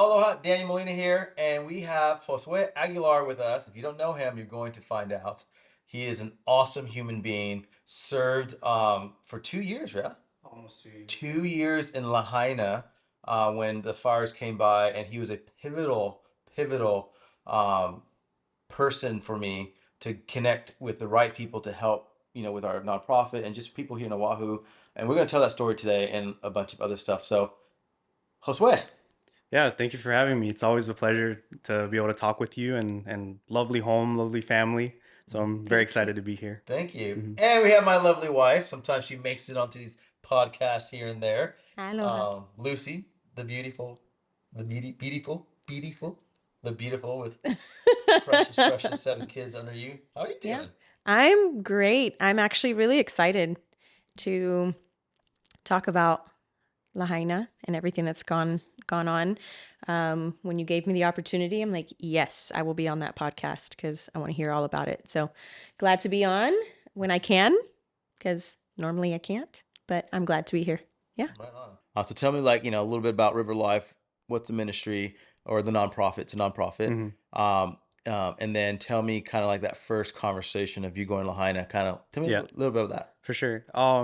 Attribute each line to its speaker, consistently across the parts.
Speaker 1: Aloha, Daniel Molina here, and we have Josue Aguilar with us. If you don't know him, you're going to find out. He is an awesome human being. Served for 2 years, yeah,
Speaker 2: Almost 2 years.
Speaker 1: 2 years in Lahaina when the fires came by, and he was a pivotal um, person for me to connect with the right people to help, with our nonprofit and just people here in Oahu. And we're going to tell that story today and a bunch of other stuff. So, Josue.
Speaker 2: Yeah, thank you for having me. It's always a pleasure to be able to talk with you and lovely home, lovely family. So I'm very
Speaker 1: Thank you.
Speaker 2: excited to be here.
Speaker 1: Thank you.
Speaker 2: Hmm.
Speaker 1: And we have my lovely wife. Sometimes she makes it onto these podcasts here and there.
Speaker 3: Aloha.
Speaker 1: Lucy, the beautiful, the beautiful with precious 7 kids under you. How are you
Speaker 3: Yeah,
Speaker 1: doing?
Speaker 3: I'm great. I'm actually really excited to talk about Lahaina and everything that's gone on. When you gave me the opportunity, I'm like, yes, I will be on that podcast because I want to hear all about it. So glad to be on when I can, because normally I can't, but I'm glad to be here. Yeah.
Speaker 1: Right on. So tell me, a little bit about River Life. What's the ministry or the nonprofit? It's a nonprofit.
Speaker 2: Hmm.
Speaker 1: And then tell me kind of like that first conversation of you going to Lahaina. Kind of tell me a
Speaker 2: Yeah,
Speaker 1: little bit of that.
Speaker 2: for sure.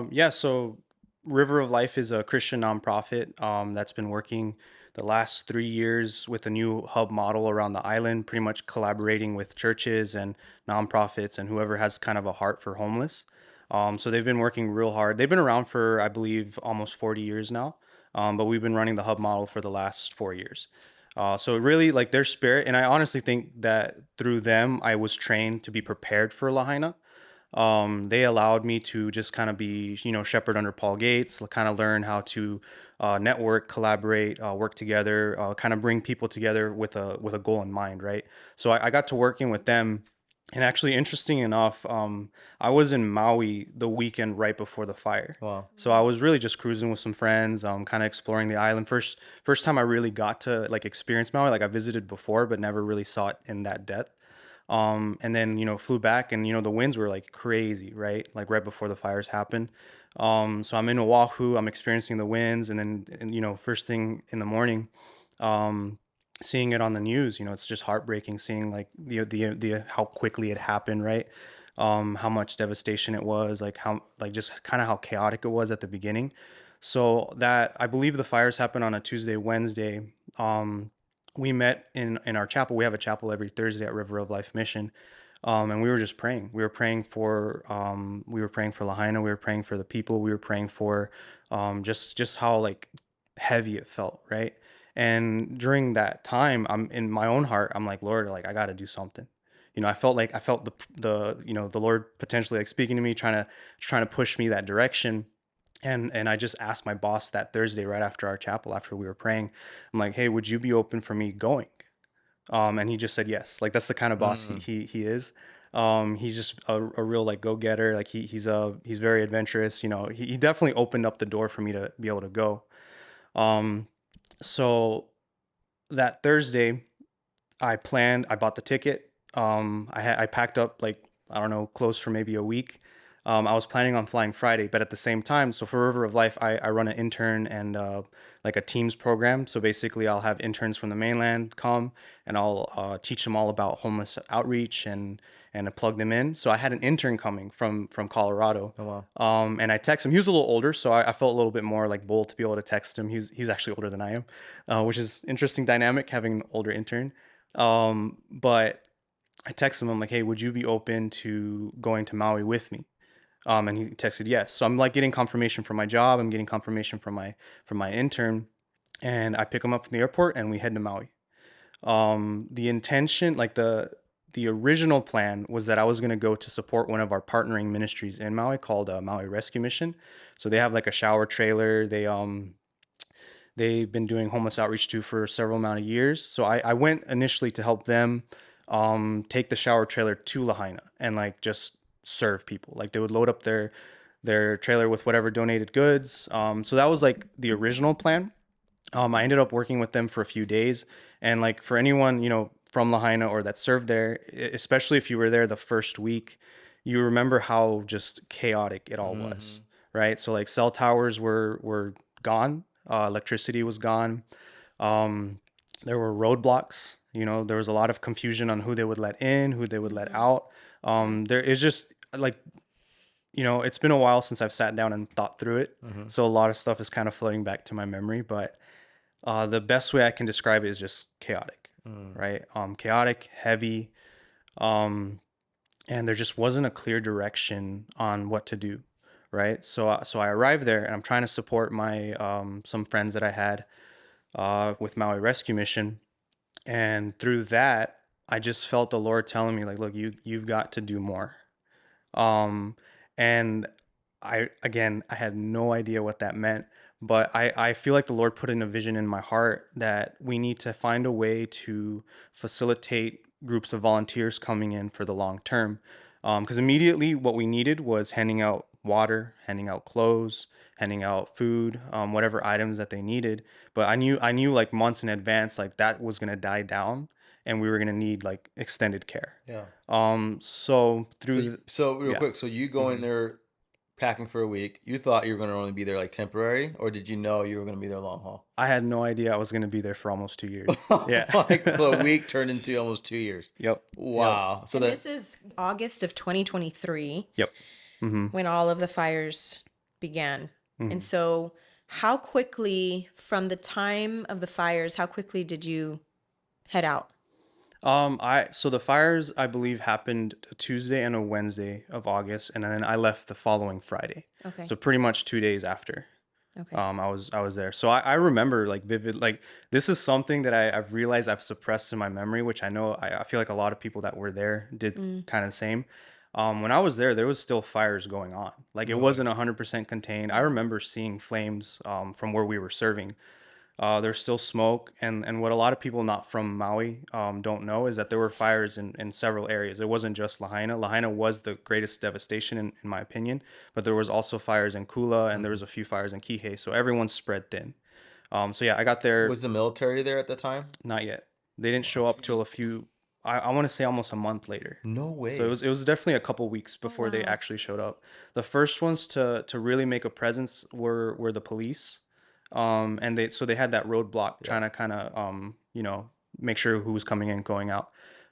Speaker 2: Yeah, so River of Life is a Christian nonprofit that's been working the last 3 years with a new hub model around the island, pretty much collaborating with churches and nonprofits and whoever has kind of a heart for homeless. So they've been working real hard. They've been around for, I believe, almost 40 years now, but we've been running the hub model for the last 4 years. So really like their spirit, and I honestly think that through them, I was trained to be prepared for Lahaina. They allowed me to just kind of be, shepherd under Paul Gates, kind of learn how to network, collaborate, work together, kind of bring people together with a goal in mind, right? So I got to working with them, and actually, interesting enough, I was in Maui the weekend right before the fire.
Speaker 1: Wow.
Speaker 2: So I was really just cruising with some friends, kind of exploring the island. First time I really got to like experience Maui. Like I visited before, but never really saw it in that depth. And then flew back, and the winds were like crazy, right? Like right before the fires happened. So I'm in Oahu, I'm experiencing the winds, and then first thing in the morning, um, seeing it on the news, it's just heartbreaking seeing like the how quickly it happened, right? How much devastation it was, like how like just kind of how chaotic it was at the beginning. So that I believe the fires happened on a Tuesday, Wednesday. We met in our chapel. We have a chapel every Thursday at River of Life Mission, and we were just praying. We were praying for Lahaina. We were praying for the people. We were praying for just how like heavy it felt, right? And during that time, I'm in my own heart. I'm like, Lord, like I got to do something. I felt the Lord potentially like speaking to me, trying to push me that direction. And I just asked my boss that Thursday right after our chapel, after we were praying, I'm like, hey, would you be open for me going? And he just said yes. Like that's the kind of boss
Speaker 1: Mm.
Speaker 2: he is. He's just a real like go getter. Like he's very adventurous. He definitely opened up the door for me to be able to go. Um, so that Thursday, I bought the ticket. I packed up like, I don't know, clothes for maybe a week. I was planning on flying Friday, but at the same time, so for River of Life, I run an intern and like a Teams program. So basically, I'll have interns from the mainland come, and I'll teach them all about homeless outreach and plug them in. So I had an intern coming from Colorado.
Speaker 1: Oh wow.
Speaker 2: And I texted him. He was a little older, so I felt a little bit more like bold to be able to text him. He's actually older than I am, which is interesting dynamic having an older intern. But I texted him, I'm like, hey, would you be open to going to Maui with me? And he texted yes. So I'm like getting confirmation from my job. I'm getting confirmation from my intern, and I pick him up from the airport and we head to Maui. The intention, like the original plan was that I was going to go to support one of our partnering ministries in Maui called Maui Rescue Mission. So they have like a shower trailer. They've been doing homeless outreach too for several amount of years. So I went initially to help them take the shower trailer to Lahaina and like just serve people. Like they would load up their trailer with whatever donated goods. So that was like the original plan. I ended up working with them for a few days, and like for anyone from Lahaina or that served there, especially if you were there the first week, you remember how just chaotic it all was,
Speaker 1: Mm-hmm.
Speaker 2: right? So like cell towers were gone, electricity was gone. Um, There were roadblocks. There was a lot of confusion on who they would let in, who they would let out. There is just like, it's been a while since I've sat down and thought through it.
Speaker 1: Mm-hmm.
Speaker 2: So a lot of stuff is kind of floating back to my memory, but the best way I can describe it is just chaotic,
Speaker 1: Mm.
Speaker 2: right? Chaotic, heavy, um, and there just wasn't a clear direction on what to do, right? So I arrived there, and I'm trying to support my some friends that I had with Maui Rescue Mission, and through that, I just felt the Lord telling me like, look, you've got to do more. Um, and I had no idea what that meant, but I feel like the Lord put in a vision in my heart that we need to find a way to facilitate groups of volunteers coming in for the long term. Because immediately what we needed was handing out water, handing out clothes, handing out food, whatever items that they needed. But I knew like months in advance, like that was gonna die down, and we were gonna need like extended care.
Speaker 1: Yeah.
Speaker 2: So
Speaker 1: So,
Speaker 2: through,
Speaker 1: so real
Speaker 2: yeah.
Speaker 1: quick, so you go in
Speaker 2: hmm
Speaker 1: there packing for a week. You thought you were going to only be there like temporary, or did you know you were going to be there long haul?
Speaker 2: I had no idea I was gonna be there for almost 2 years. Yeah.
Speaker 1: Like so a week turned into almost 2 years.
Speaker 2: Yep. Yep.
Speaker 1: Wow. So
Speaker 3: And
Speaker 1: that
Speaker 3: this is August of 2023
Speaker 2: Yep. hmm
Speaker 3: when all of the fires began. And
Speaker 2: hmm
Speaker 3: so, how quickly, from the time of the fires, how quickly did you head out?
Speaker 2: so the fires I believe happened a Tuesday and a Wednesday of August, and then I left the following Friday.
Speaker 3: Okay.
Speaker 2: So pretty much 2 days after.
Speaker 3: Okay.
Speaker 2: I was there. So I remember like vivid, like this is something that I've realized I've suppressed in my memory, which I know I feel like a lot of people that were there did
Speaker 3: Mm.
Speaker 2: kind of the same. When I was there was still fires going on. Like it
Speaker 1: no way.
Speaker 2: wasn't 100% contained. I remember seeing flames from where we were serving. There's still smoke, and what a lot of people not from Maui don't know is that there were fires in several areas. It wasn't just Lahaina. Lahaina was the greatest devastation in my opinion, but there was also fires in Kula, and there
Speaker 1: Mhm.
Speaker 2: was a few fires in Kihei. So everyone's spread thin. So yeah, I got there.
Speaker 1: Was the military there at the time?
Speaker 2: Not yet. They didn't show up till a few. I want to say almost a month later.
Speaker 1: No
Speaker 2: So it
Speaker 1: way.
Speaker 2: was it was definitely a couple weeks
Speaker 3: Oh,
Speaker 2: before they
Speaker 3: wow.
Speaker 2: actually showed up. The first ones to really make a presence were the police, and they had that roadblock
Speaker 1: Yeah.
Speaker 2: trying to kind of make sure who was coming in, going out.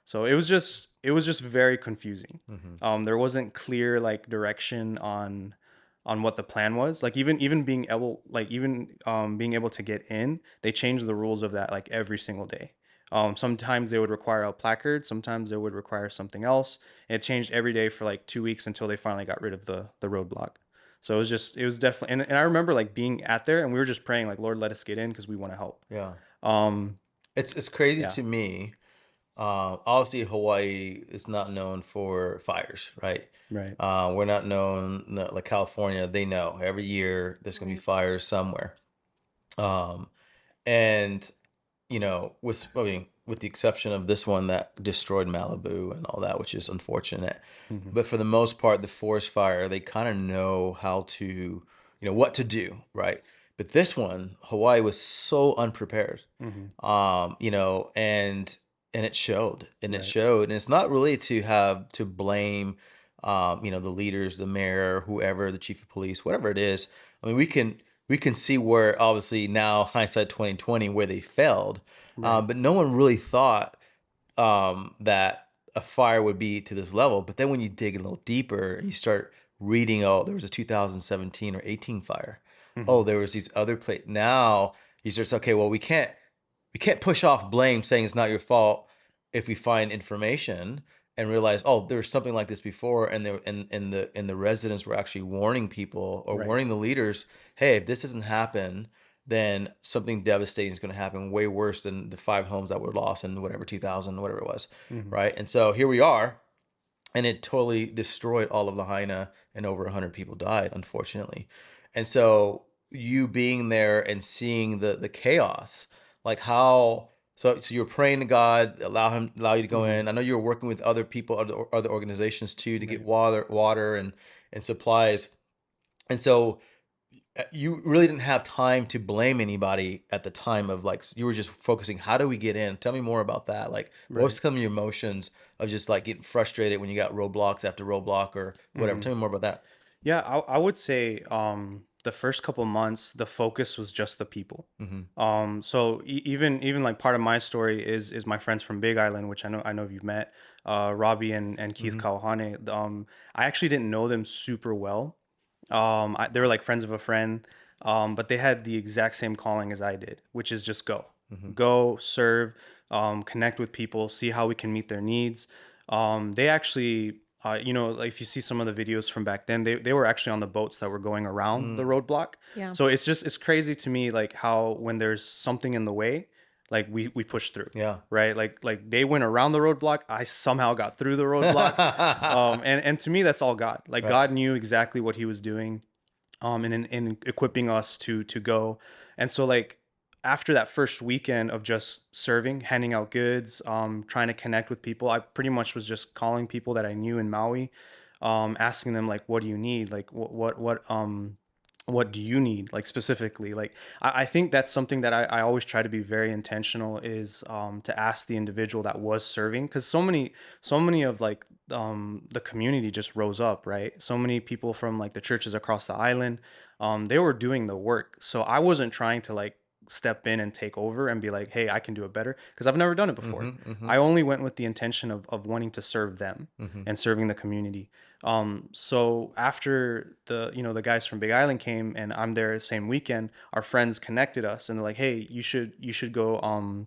Speaker 2: So it was just very confusing.
Speaker 1: Hmm.
Speaker 2: There wasn't clear like direction on what the plan was. Like even being able to get in, they changed the rules of that like every single day. Sometimes they would require a placard, sometimes they would require something else. It changed every day for like 2 weeks until they finally got rid of the roadblock. So it was definitely, and I remember like being at there and we were just praying like, Lord, let us get in because we want to help.
Speaker 1: Yeah.
Speaker 2: Um,
Speaker 1: It's crazy
Speaker 2: yeah,
Speaker 1: to me. Obviously, Hawaii is not known for fires, right?
Speaker 2: right.
Speaker 1: We're not known, no, like California, they know every year there's going to be
Speaker 3: Right.
Speaker 1: fires somewhere. Um, and I mean, with the exception of this one that destroyed Malibu and all that, which is unfortunate.
Speaker 2: hmm
Speaker 1: But for the most part, the forest fire, they kind of know how to, what to do, right? But this one, Hawaii was so unprepared,
Speaker 2: hmm
Speaker 1: and it showed,
Speaker 2: Right.
Speaker 1: and it's not really to have to blame, the leaders, the mayor, whoever, the chief of police, whatever it is. I mean, we can see where obviously now hindsight 2020 where they failed,
Speaker 2: Right.
Speaker 1: but no one really thought that a fire would be to this level. But then when you dig a little deeper and you start reading, oh, there was a 2017 or 18 fire.
Speaker 2: hmm
Speaker 1: Oh, there was these other now you start to, okay, well, we can't push off blame saying it's not your fault if we find information and realize, oh, there was something like this before, and the residents were actually warning people or
Speaker 2: Right.
Speaker 1: warning the leaders, hey, if this doesn't happen, then something devastating is going to happen, way worse than the 5 homes that were lost in whatever 2000, whatever it was,
Speaker 2: hmm
Speaker 1: right? And so here we are, and it totally destroyed all of Lahaina, and over 100 people died, unfortunately. And so you being there and seeing the chaos, like how, so you're praying to God, allow you to go
Speaker 2: hmm
Speaker 1: in. I know you were working with other people, other organizations too, to get
Speaker 2: Right.
Speaker 1: water and supplies. And so you really didn't have time to blame anybody at the time of, like, you were just focusing, how do we get in? Tell me more about that. Like, what's
Speaker 2: Right.
Speaker 1: some of your emotions of just like getting frustrated when you got roadblocks after roadblock or whatever?
Speaker 2: hmm
Speaker 1: Tell me more about that.
Speaker 2: Yeah, I would say the first couple months, the focus was just the people.
Speaker 1: Mm-hmm.
Speaker 2: So even like part of my story is my friends from Big Island, which I know you've met, Robbie and Keith
Speaker 1: Mm-hmm.
Speaker 2: Kawahane. I actually didn't know them super well. They were like friends of a friend, but they had the exact same calling as I did, which is just
Speaker 1: Mm-hmm.
Speaker 2: go serve, connect with people, see how we can meet their needs. They actually, like if you see some of the videos from back then, they were actually on the boats that were going around the
Speaker 1: Mm.
Speaker 2: roadblock.
Speaker 3: Yeah.
Speaker 2: So it's crazy to me like how when there's something in the way, like we push through,
Speaker 1: Yeah.
Speaker 2: right? Like they went around the roadblock, I somehow got through the roadblock. And to me that's all God. Like
Speaker 1: Right.
Speaker 2: God knew exactly what he was doing, in equipping us to go. And so like after that first weekend of just serving, handing out goods, trying to connect with people, I pretty much was just calling people that I knew in Maui, asking them like, what do you need? Like what do you need, like specifically? Like I think that's something that I always try to be very intentional, is to ask the individual that was serving, because so many of like the community just rose up, right? So many people from like the churches across the island, they were doing the work. So I wasn't trying to like step in and take over and be like, hey, I can do it better, because I've never done it before.
Speaker 1: Mm-hmm. Mm-hmm.
Speaker 2: I only went with the intention of wanting to serve them
Speaker 1: Mm-hmm.
Speaker 2: and serving the community. So after the guys from Big Island came and I'm there the same weekend, our friends connected us and they're like, hey, you should go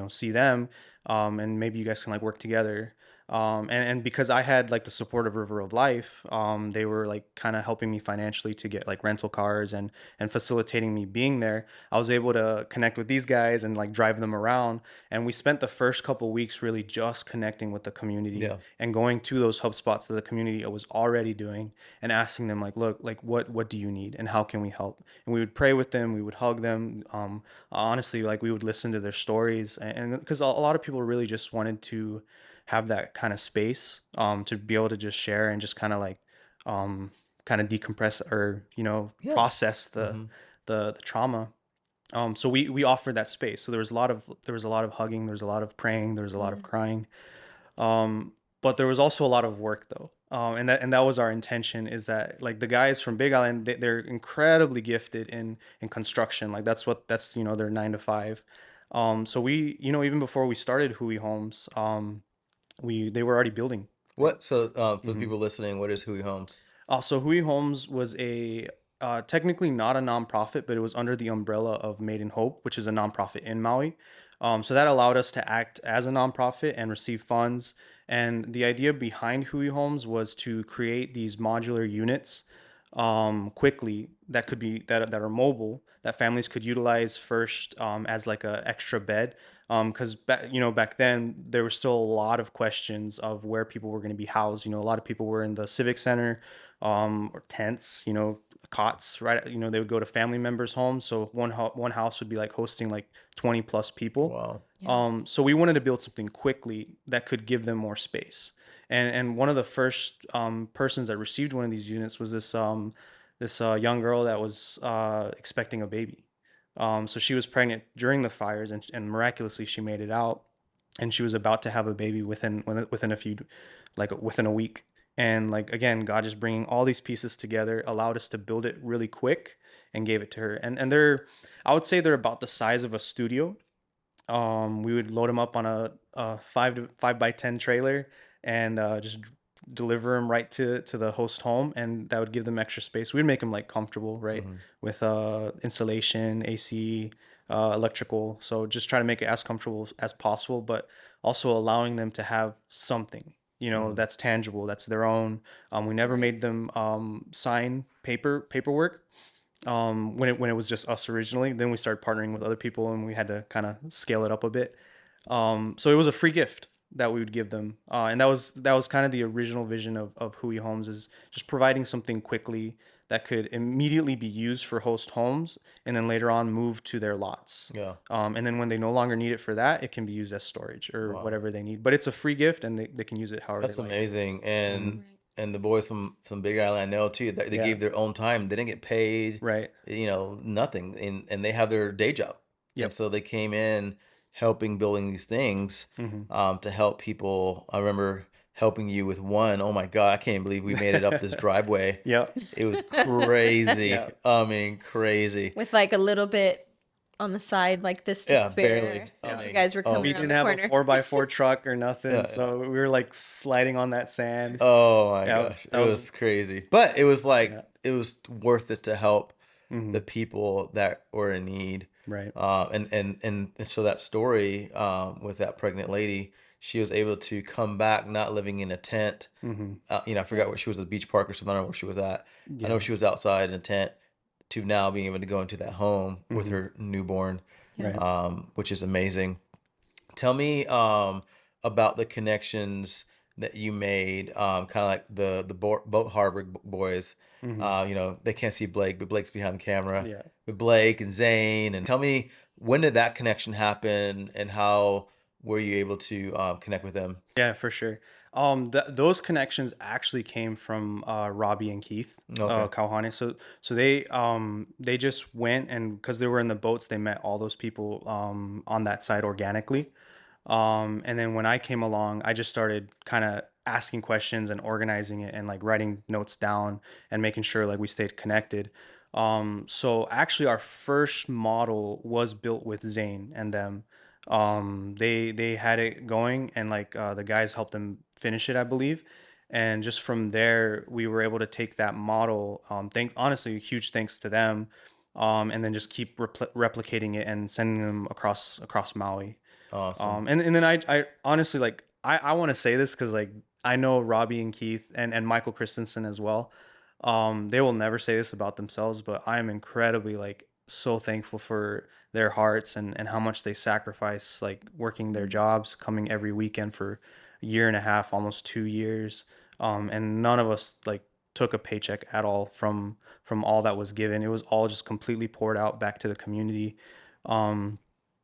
Speaker 2: see them, and maybe you guys can like work together. And because I had like the support of River of Life, they were like kind of helping me financially to get like rental cars and facilitating me being there. I was able to connect with these guys and like drive them around, and we spent the first couple weeks really just connecting with the community
Speaker 1: Yeah.
Speaker 2: and going to those hub spots that the community was already doing and asking them like, look, like what do you need and how can we help? And we would pray with them, we would hug them. Honestly, like we would listen to their stories, and because a lot of people really just wanted to have that kind of space, to be able to just share and just kind of like kind of decompress or
Speaker 1: Yeah.
Speaker 2: process the
Speaker 1: Mm-hmm.
Speaker 2: the trauma. So we offered that space. So there was a lot of hugging, there was a lot of praying, there was a lot
Speaker 3: Yeah.
Speaker 2: of crying. But there was also a lot of work though. And that was our intention, is that like the guys from Big Island, they're incredibly gifted in construction. Like that's their 9 to 5. So we, even before we started Hui Homes, they were already building. Like,
Speaker 1: What? So, for the
Speaker 2: mhm.
Speaker 1: people listening, what is Hui Homes?
Speaker 2: So Hui Homes was a technically not a nonprofit, but it was under the umbrella of Made in Hope, which is a nonprofit in Maui. So that allowed us to act as a nonprofit and receive funds. And the idea behind Hui Homes was to create these modular units, quickly, that are mobile, that families could utilize first, as like a extra bed. Because back then there were still a lot of questions of where people were going to be housed. A lot of people were in the civic center, or tents, cots, right? They would go to family members' homes. So one house would be like hosting like 20 plus people.
Speaker 1: Wow.
Speaker 3: Yeah.
Speaker 2: So we wanted to build something quickly that could give them more space. And one of the first persons that received one of these units was this young girl that was expecting a baby. So she was pregnant during the fires, and miraculously she made it out, and she was about to have a baby within a week. And like again, God just bringing all these pieces together allowed us to build it really quick and gave it to her. And I would say they're about the size of a studio. We would load them up on a 5 by 10 trailer and just deliver them right to the host home, and that would give them extra space. We'd make them like comfortable, right,
Speaker 1: Mm-hmm.
Speaker 2: with installation, AC, electrical. So just try to make it as comfortable as possible, but also allowing them to have something,
Speaker 1: Mm-hmm.
Speaker 2: that's tangible, that's their own. We never
Speaker 3: Right.
Speaker 2: made them sign paperwork, when it was just us originally. Then we started partnering with other people, and we had to kind of scale it up a bit. So it was a free gift that we would give them, and that was kind of the original vision of Hui Homes, is just providing something quickly that could immediately be used for host homes, and then later on move to their lots.
Speaker 1: Yeah.
Speaker 2: And then when they no longer need it for that, it can be used as storage or
Speaker 1: Wow.
Speaker 2: whatever they need. But it's a free gift, and they can use it however they
Speaker 1: That's
Speaker 2: like.
Speaker 1: amazing.
Speaker 2: Hmm.
Speaker 1: And
Speaker 3: Right.
Speaker 1: the boys from Big Island, I know too, that they
Speaker 2: Yeah.
Speaker 1: gave their own time. They didn't get paid,
Speaker 2: Right.
Speaker 1: nothing. And they have their day job. And
Speaker 2: Yep.
Speaker 1: so they came in helping building these things,
Speaker 2: Hmm.
Speaker 1: to help people. I remember helping you with one. Oh my God, I can't believe we made it up this driveway.
Speaker 2: Yep.
Speaker 1: It was crazy.
Speaker 2: Yeah.
Speaker 1: I mean, crazy.
Speaker 3: With like a little bit on the side like this to
Speaker 1: Yeah,
Speaker 3: spare
Speaker 1: barely. I
Speaker 3: as
Speaker 2: Yeah.
Speaker 3: you
Speaker 1: mean,
Speaker 3: guys were
Speaker 1: oh,
Speaker 3: coming
Speaker 2: We
Speaker 3: around
Speaker 2: didn't
Speaker 3: the
Speaker 2: have a
Speaker 3: corner.
Speaker 2: 4x4 truck or nothing,
Speaker 1: yeah.
Speaker 2: so we were like sliding on that sand.
Speaker 1: Oh my
Speaker 2: Yeah,
Speaker 1: gosh, it
Speaker 2: that was
Speaker 1: was crazy. But it was like
Speaker 2: yeah.
Speaker 1: it was worth it to help the
Speaker 2: Hmm.
Speaker 1: people that were in need.
Speaker 2: Right.
Speaker 1: And so that story with that pregnant lady, she was able to come back not living in a tent.
Speaker 2: Hmm.
Speaker 1: I forgot where she was, at the beach park or something. I don't know where she was at. I know
Speaker 2: Yeah.
Speaker 1: she was outside in a tent to now being able to go into that home with
Speaker 2: Hmm.
Speaker 1: her newborn,
Speaker 3: Yeah.
Speaker 2: Right.
Speaker 1: which is amazing. Tell me about the connections that you made, kind of like the boat harbor boys.
Speaker 2: Hmm.
Speaker 1: They can't see Blake, but Blake's behind the camera
Speaker 2: Yeah.
Speaker 1: with Blake and Zane. And tell me, when did that connection happen, and how were you able to connect with them?
Speaker 2: Yeah, for sure. Those connections actually came from Robbie and Keith
Speaker 1: Okay.
Speaker 2: Kauhane. So they just went, and because they were in the boats, they met all those people on that side organically. And then when I came along, I just started kind of asking questions and organizing it and like writing notes down and making sure like we stayed connected. So actually, our first model was built with Zane and them. They had it going, and like the guys helped them finish it, I believe. And just from there, we were able to take that model. Honestly, huge thanks to them. And then just keep replicating it and sending them across Maui.
Speaker 1: Awesome.
Speaker 2: And then I honestly like I want to say this because like I know Robbie and Keith and Michael Christensen as well. They will never say this about themselves, but I am incredibly like so thankful for their hearts and how much they sacrifice, like working their jobs, coming every weekend for a year and a half, almost 2 years. And none of us like took a paycheck at all from all that was given. It was all just completely poured out back to the community. Um,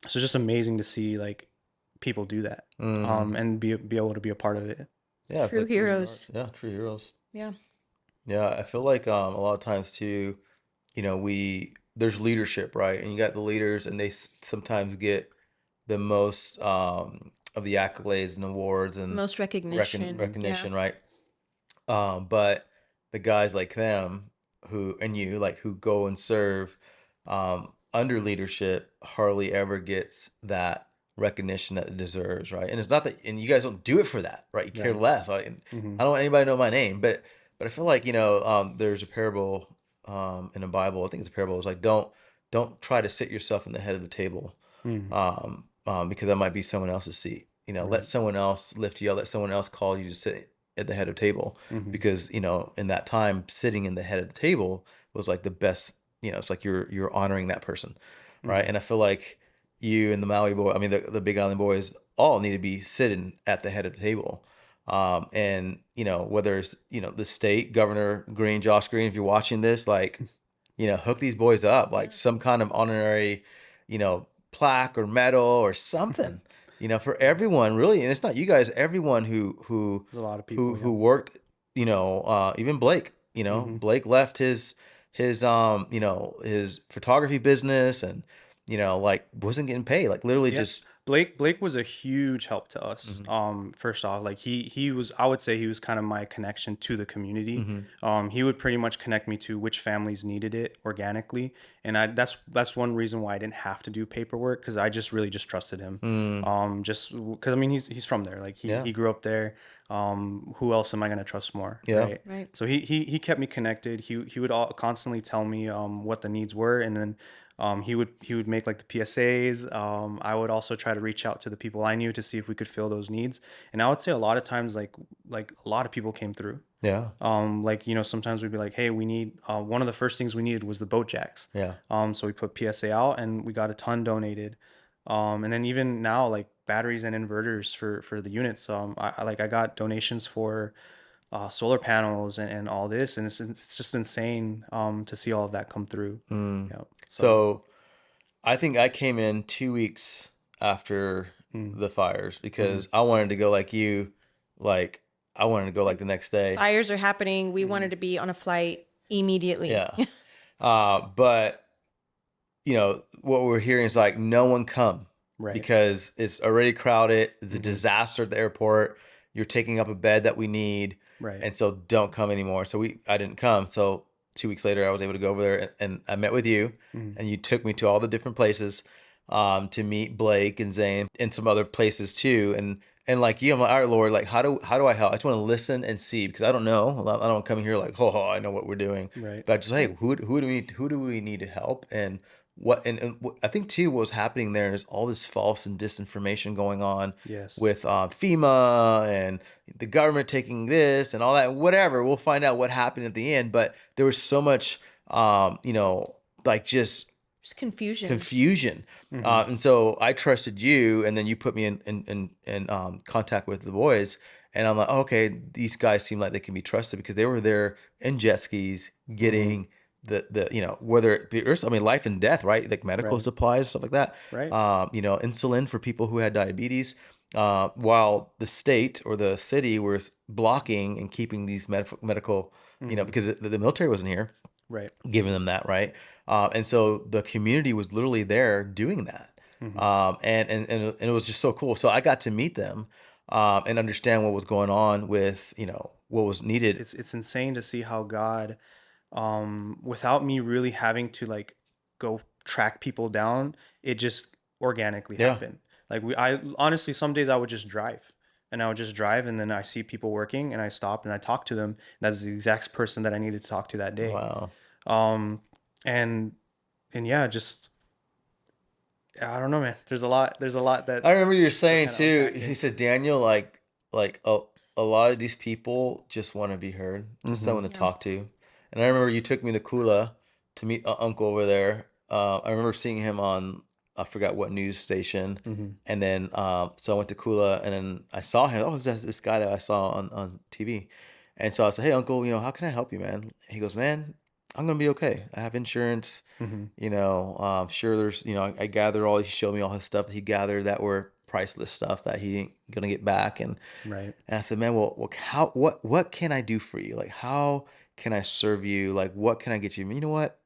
Speaker 2: so it's just amazing to see like people do that,
Speaker 1: Hmm.
Speaker 2: and be able to be a part of it.
Speaker 1: Yeah, it's
Speaker 3: True
Speaker 1: like losing hearts.
Speaker 3: heroes.
Speaker 1: Yeah, true heroes.
Speaker 3: Yeah.
Speaker 1: Yeah, I feel like a lot of times too, we there's leadership, right? And you got the leaders, and they sometimes get the most of the accolades and awards and
Speaker 3: Most recognition. Yeah.
Speaker 1: recognition, right? But the guys like them who and you like who go and serve under leadership hardly ever gets that recognition that it deserves, right? And it's not that, and you guys don't do it for that, right? You care
Speaker 2: Right.
Speaker 1: less. Right? And
Speaker 2: Hmm.
Speaker 1: I don't want anybody to know my name, but I feel like there's a parable in the Bible. I think it's a parable. It's like don't try to sit yourself in the head of the table,
Speaker 2: Hmm.
Speaker 1: because that might be someone else's seat. Let
Speaker 2: Right.
Speaker 1: someone else lift you up. Let someone else call you to sit at the head of the table,
Speaker 2: Hmm.
Speaker 1: because in that time sitting in the head of the table was like the best. It's like you're honoring that person, right?
Speaker 2: Hmm.
Speaker 1: And I feel like you and the Maui boy, I mean the Big Island boys, all need to be sitting at the head of the table. And whether it's the state governor Green, Josh Green, if you're watching this, like hook these boys up, like
Speaker 3: Yeah.
Speaker 1: some kind of honorary plaque or medal or something, for everyone really. And it's not you guys, everyone
Speaker 2: There's a lot of people.
Speaker 1: who
Speaker 2: Yeah.
Speaker 1: worked, even Blake.
Speaker 2: Hmm.
Speaker 1: Blake left his photography business, and like wasn't getting paid, like literally
Speaker 2: Yeah.
Speaker 1: just.
Speaker 2: Blake was a huge help to us.
Speaker 1: Hmm.
Speaker 2: First off, like he was, I would say he was kind of my connection to the community.
Speaker 1: Hmm.
Speaker 2: He would pretty much connect me to which families needed it organically, and that's one reason why I didn't have to do paperwork, because I just really just trusted him.
Speaker 1: Mm.
Speaker 2: Just because I mean he's from there, like he
Speaker 1: Yeah.
Speaker 2: he grew up there. Who else am I gonna trust more,
Speaker 1: Yeah.
Speaker 2: right?
Speaker 3: Right.
Speaker 2: So he kept me connected. He would constantly tell me what the needs were, and then he would make like the PSAs. I would also try to reach out to the people I knew to see if we could fill those needs. And I would say a lot of times, like a lot of people came through.
Speaker 1: Yeah.
Speaker 2: Like sometimes we'd be like, hey, we need one of the first things we needed was the boat jacks.
Speaker 1: Yeah.
Speaker 2: So we put PSA out and we got a ton donated. And then even now, like batteries and inverters for the units. I got donations for solar panels and all this, and it's just insane to see all of that come through.
Speaker 1: Mm.
Speaker 2: Yeah. So.
Speaker 1: So I think I came in 2 weeks after
Speaker 2: Mm.
Speaker 1: the fires
Speaker 2: Mhm.
Speaker 1: because I wanted to go like you, like I wanted to go like the next day.
Speaker 3: Fires are happening. We
Speaker 2: Mhm.
Speaker 3: wanted to be on a flight immediately.
Speaker 1: Yeah. But what we're hearing is like no one come
Speaker 2: Right.
Speaker 1: because it's already crowded. It's a
Speaker 2: Mhm.
Speaker 1: disaster at the airport. you're taking up a bed that we need,
Speaker 2: Right.
Speaker 1: and so don't come anymore. So I didn't come. So 2 weeks later, I was able to go over there, and I met with you,
Speaker 2: Mhm.
Speaker 1: and you took me to all the different places, to meet Blake and Zane and some other places too. And like you, I'm like, all right, Lord, like how do I help? I just want to listen and see, because I don't know. I don't come here like, oh, I know what we're doing.
Speaker 2: Right.
Speaker 1: But just, hey, who do we need to help? And I think too, what was happening there is all this false and disinformation going on
Speaker 2: Yes.
Speaker 1: with FEMA and the government taking this and all that, whatever. We'll find out what happened at the end. But there was so much, like just
Speaker 3: Just confusion.
Speaker 1: confusion.
Speaker 2: Mhm.
Speaker 1: And so I trusted you, and then you put me in contact with the boys, and I'm like, oh, okay, these guys seem like they can be trusted, because they were there in jet skis
Speaker 2: Mhm.
Speaker 1: getting the whether it be, I mean, life and death, right? Like medical
Speaker 2: Right.
Speaker 1: supplies, stuff like that.
Speaker 2: Right.
Speaker 1: Insulin for people who had diabetes. While the state or the city was blocking and keeping these medical,
Speaker 2: Mhm.
Speaker 1: because the military wasn't here
Speaker 2: Right.
Speaker 1: giving them that, right? And so the community was literally there doing that.
Speaker 2: Mhm.
Speaker 1: And it was just so cool. So I got to meet them, and understand what was going on with, what was needed.
Speaker 2: It's insane to see how God, without me really having to like go track people down, it just organically
Speaker 1: Yeah.
Speaker 2: happened. Like I honestly, some days I would just drive, and I would just drive, and then I see people working, and I stop and I talk to them. That's the exact person that I needed to talk to that day.
Speaker 1: Wow.
Speaker 2: Um, and and yeah, just I don't know, man. There's a lot that
Speaker 1: I remember you were
Speaker 2: to
Speaker 1: saying
Speaker 2: kind of
Speaker 1: too,
Speaker 2: unpack
Speaker 1: he
Speaker 2: there.
Speaker 1: said, Daniel, like a lot of these people just want to be heard, just
Speaker 2: Mm-hmm.
Speaker 1: someone to
Speaker 3: Yeah.
Speaker 1: talk to. And I remember you took me to Kula to meet uncle over there. I remember seeing him on, I forgot what news station.
Speaker 2: Mm-hmm.
Speaker 1: And then, so I went to Kula, and then I saw him. Oh, that's this guy that I saw on TV. And so I said, hey, uncle, how can I help you, man? He goes, man, I'm going to be okay. I have insurance.
Speaker 2: Mm-hmm.
Speaker 1: Sure, there's, I gathered all, he showed me all his stuff that he gathered that were priceless stuff that he ain't gonna get back.
Speaker 2: Right.
Speaker 1: And I said, man, well, how, what can I do for you? Like, how can I serve you? Like, what can I get you? You know what?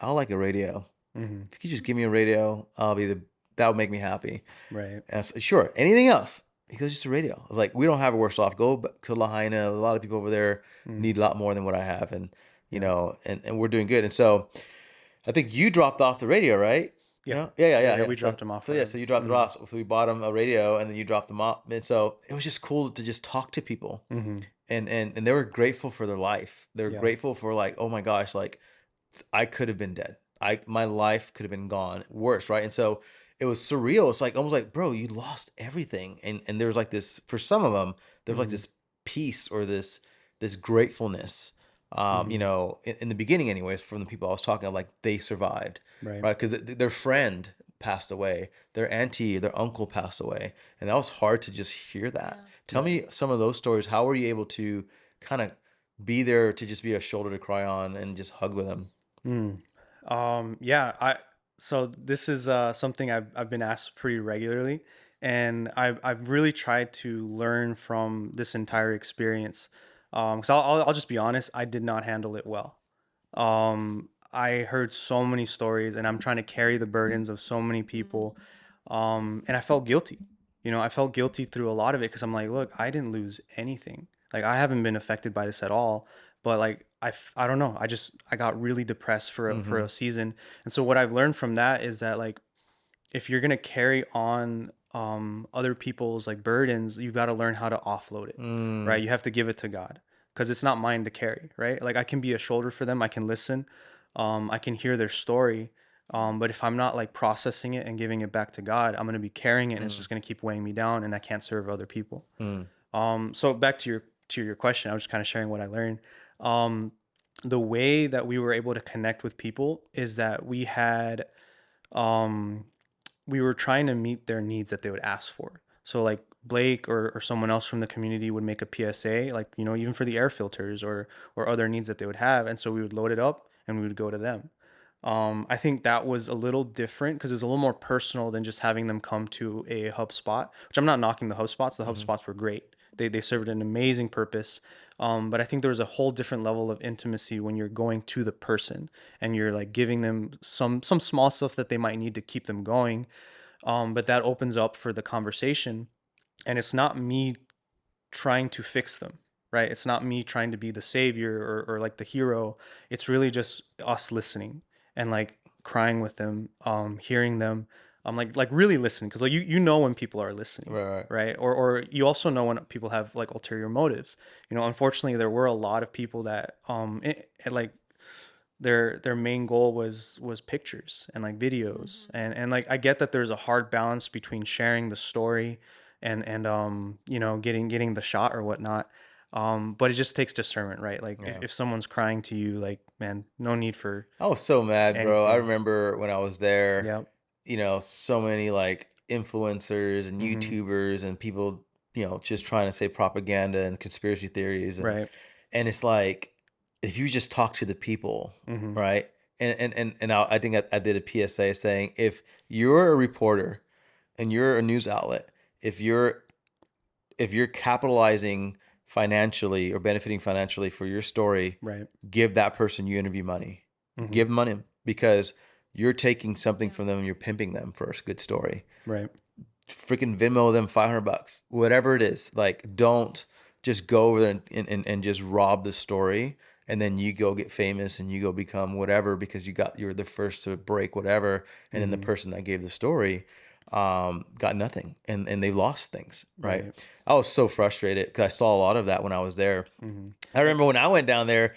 Speaker 1: I like a radio.
Speaker 2: Mm-hmm.
Speaker 1: If you could just give me a radio, that would make me happy.
Speaker 2: Right.
Speaker 1: And I said, sure. Anything else? He goes, just a radio. I was like, we don't have it worse off. Go back to Lahaina. A lot of people over there
Speaker 2: Mm-hmm.
Speaker 1: need a lot more than what I have. And,
Speaker 2: Yeah.
Speaker 1: and we're doing good. And so I think you dropped off the radio, right?
Speaker 2: Yeah.
Speaker 1: No? Yeah, yeah,
Speaker 2: Yeah.
Speaker 1: yeah,
Speaker 2: Yeah.
Speaker 1: yeah.
Speaker 2: We
Speaker 1: So,
Speaker 2: dropped him off
Speaker 1: so
Speaker 2: for
Speaker 1: yeah,
Speaker 2: him.
Speaker 1: so you dropped it
Speaker 2: Mm-hmm.
Speaker 1: off. So we bought him a radio, and then you dropped them off. And so it was just cool to just talk to people.
Speaker 2: Mm-hmm.
Speaker 1: And they were grateful for their life. They were
Speaker 2: Yeah.
Speaker 1: grateful for, like, oh my gosh, like I could have been dead. My life could have been gone worse, right? And so it was surreal. It's like almost like, bro, you lost everything. And there was like this, for some of them, there was like
Speaker 2: Mm-hmm.
Speaker 1: this peace, or this gratefulness.
Speaker 2: Mm-hmm.
Speaker 1: In the beginning, anyways, from the people I was talking, like they survived,
Speaker 2: Right.
Speaker 1: right? Because their friend passed away, their auntie, their uncle passed away, and that was hard to just hear that.
Speaker 3: Yeah.
Speaker 1: Tell
Speaker 2: Right.
Speaker 1: me some of those stories. How were you able to kind of be there, to just be a shoulder to cry on and just hug with them?
Speaker 2: Mm. Yeah, so this is something I've been asked pretty regularly, and I've really tried to learn from this entire experience. Because I'll just be honest, I did not handle it well. I heard so many stories, and I'm trying to carry the burdens of so many people. And I felt guilty. I felt guilty through a lot of it because I'm like, look, I didn't lose anything. Like I haven't been affected by this at all. But like I don't know. I got really depressed for
Speaker 1: Mm-hmm.
Speaker 2: a season. And so what I've learned from that is that like if you're gonna carry on other people's like burdens, you've got to learn how to offload it,
Speaker 1: Mm,
Speaker 2: right? You have to give it to God because it's not mine to carry, right? Like I can be a shoulder for them, I can listen, I can hear their story, but if I'm not like processing it and giving it back to God, I'm gonna be carrying it and it's
Speaker 1: mm,
Speaker 2: just gonna keep weighing me down, and I can't serve other people.
Speaker 1: mm,
Speaker 2: So back to your question, I was just kind of sharing what I learned. Um, the way that we were able to connect with people is that um we were trying to meet their needs that they would ask for. So like Blake or someone else from the community would make a PSA, like, even for the air filters or other needs that they would have. And so we would load it up and we would go to them. I think that was a little different because it's a little more personal than just having them come to a hub spot, which I'm not knocking the hub spots. The hub
Speaker 1: mm,
Speaker 2: spots were great. They served an amazing purpose. But I think there was a whole different level of intimacy when you're going to the person and you're like giving them some small stuff that they might need to keep them going. But that opens up for the conversation, and it's not me trying to fix them, right? It's not me trying to be the savior or like the hero. It's really just us listening and like crying with them, hearing them, like really listening, because like you know when people are listening,
Speaker 1: Right.
Speaker 2: right? Or you also know when people have like ulterior motives. You know, unfortunately, there were a lot of people that like their main goal was pictures and like videos, and like I get that there's a hard balance between sharing the story and you know, getting the shot or whatnot, but it just takes discernment, right? Like
Speaker 1: Yeah.
Speaker 2: if someone's crying to you, like, man, no need for
Speaker 1: I was so mad, bro. I
Speaker 2: anything.
Speaker 1: remember when I was there,
Speaker 2: Yeah.
Speaker 1: so many like influencers and
Speaker 2: Mm-hmm.
Speaker 1: YouTubers and people, just trying to say propaganda and conspiracy theories.
Speaker 2: Right.
Speaker 1: And it's like, if you just talk to the people,
Speaker 2: Mm-hmm.
Speaker 1: right? And I think I did a PSA saying, if you're a reporter and you're a news outlet, if you're capitalizing financially or benefiting financially for your story,
Speaker 2: Right.
Speaker 1: give that person you interview money.
Speaker 2: Mm-hmm.
Speaker 1: Give money, because you're taking something from them and you're pimping them for a good story.
Speaker 2: Right.
Speaker 1: Freaking Venmo them $500, whatever it is. Like, don't just go over there and just rob the story, and then you go get famous and you go become whatever because you're the first to break whatever, and then the
Speaker 2: Mm-hmm.
Speaker 1: person that gave the story got nothing, and they lost things, right?
Speaker 2: Right.
Speaker 1: I was so frustrated because I saw a lot of that when I was there.
Speaker 2: Mm-hmm.
Speaker 1: I remember when I went down there,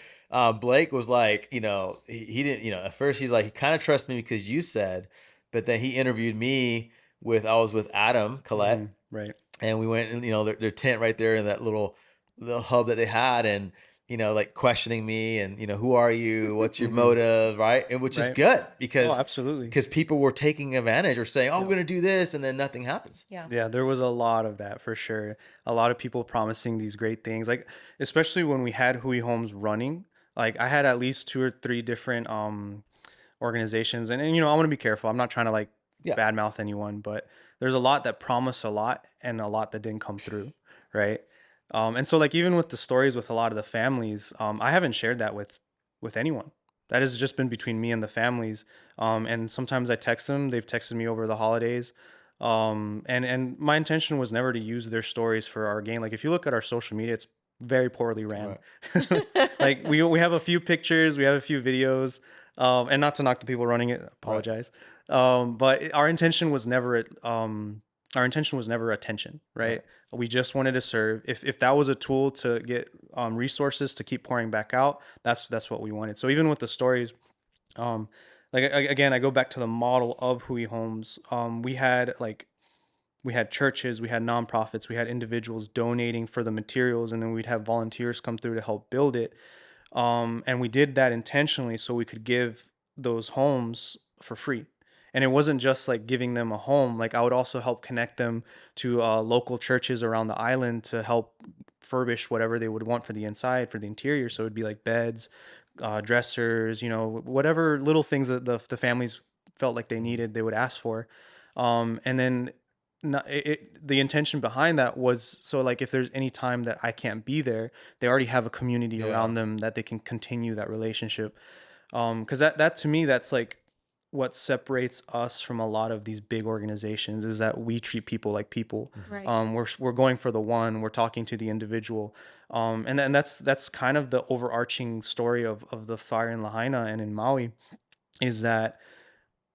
Speaker 1: Blake was like, he didn't, at first he's like, he kind of trusts me because you said, but then he interviewed me I was with Adam
Speaker 2: Mm-hmm.
Speaker 1: Collette,
Speaker 2: Right.
Speaker 1: and we went in, their tent right there in that little hub that they had, and like questioning me, and who are you, what's your
Speaker 2: Mm-hmm.
Speaker 1: motive, right? And which is
Speaker 2: Right.
Speaker 1: good
Speaker 2: Oh,
Speaker 1: because
Speaker 2: absolutely.
Speaker 1: people were taking advantage or saying, oh,
Speaker 2: Yeah.
Speaker 1: we're gonna do this, and then nothing happens.
Speaker 3: Yeah.
Speaker 2: Yeah, there was a lot of that for sure. A lot of people promising these great things, like especially when we had Hui Homes running. Like I had at least two or three different organizations, and you know, I want to be careful. I'm not trying to like
Speaker 1: Yeah.
Speaker 2: badmouth anyone, but there's a lot that promise a lot and a lot that didn't come through, right? And so like even with the stories with a lot of the families, I haven't shared that with anyone. That has just been between me and the families. And sometimes I text them. They've texted me over the holidays. And my intention was never to use their stories for our gain. Like if you look at our social media, it's very poorly ran.
Speaker 1: Right.
Speaker 2: Like we have a few pictures, we have a few videos, and not to knock the people running it,
Speaker 1: Right.
Speaker 2: apologize. But our intention was never attention, right? We just wanted to serve. If that was a tool to get resources to keep pouring back out, that's what we wanted. So even with the stories, like again, I go back to the model of Hui Homes. We had churches, we had nonprofits, we had individuals donating for the materials, and then we'd have volunteers come through to help build it. And we did that intentionally so we could give those homes for free. And it wasn't just like giving them a home. Like I would also help connect them to local churches around the island to help furbish whatever they would want for the inside, for the interior. So it'd be like beds, dressers, you know, whatever little things that the families felt like they needed, they would ask for. And then the intention behind that was so like if there's any time that I can't be there, they already have a community around them that they can continue that relationship. Because that to me, that's like what separates us from a lot of these big organizations is that we treat people like people.
Speaker 3: Right.
Speaker 2: We're going for the one, we're talking to the individual. And then that's kind of the overarching story of the fire in Lahaina and in Maui, is that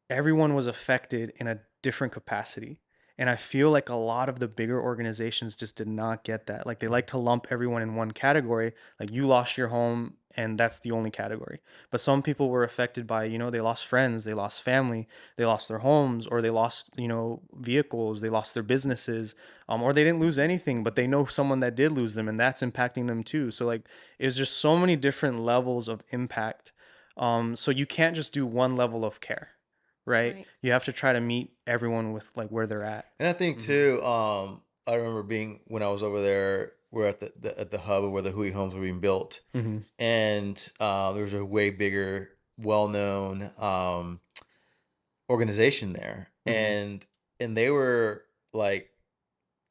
Speaker 2: everyone was affected in a different capacity. And I feel like a lot of the bigger organizations just did not get that. Like they like to lump everyone in one category. Like you lost your home and that's the only category. But some people were affected by, you know, they lost friends, they lost family, they lost their homes, or they lost, you know, vehicles, they lost their businesses, or they didn't lose anything, but they know someone that did lose them and that's impacting them too. So like it's just so many different levels of impact. So you can't just do one level of care. Right? You have to try to meet everyone with like where they're at.
Speaker 1: And I think too, I remember being when I was over there. We're at the hub where the Hui homes were being built,
Speaker 2: Mm-hmm.
Speaker 1: and there was a way bigger, well-known organization there, and they were like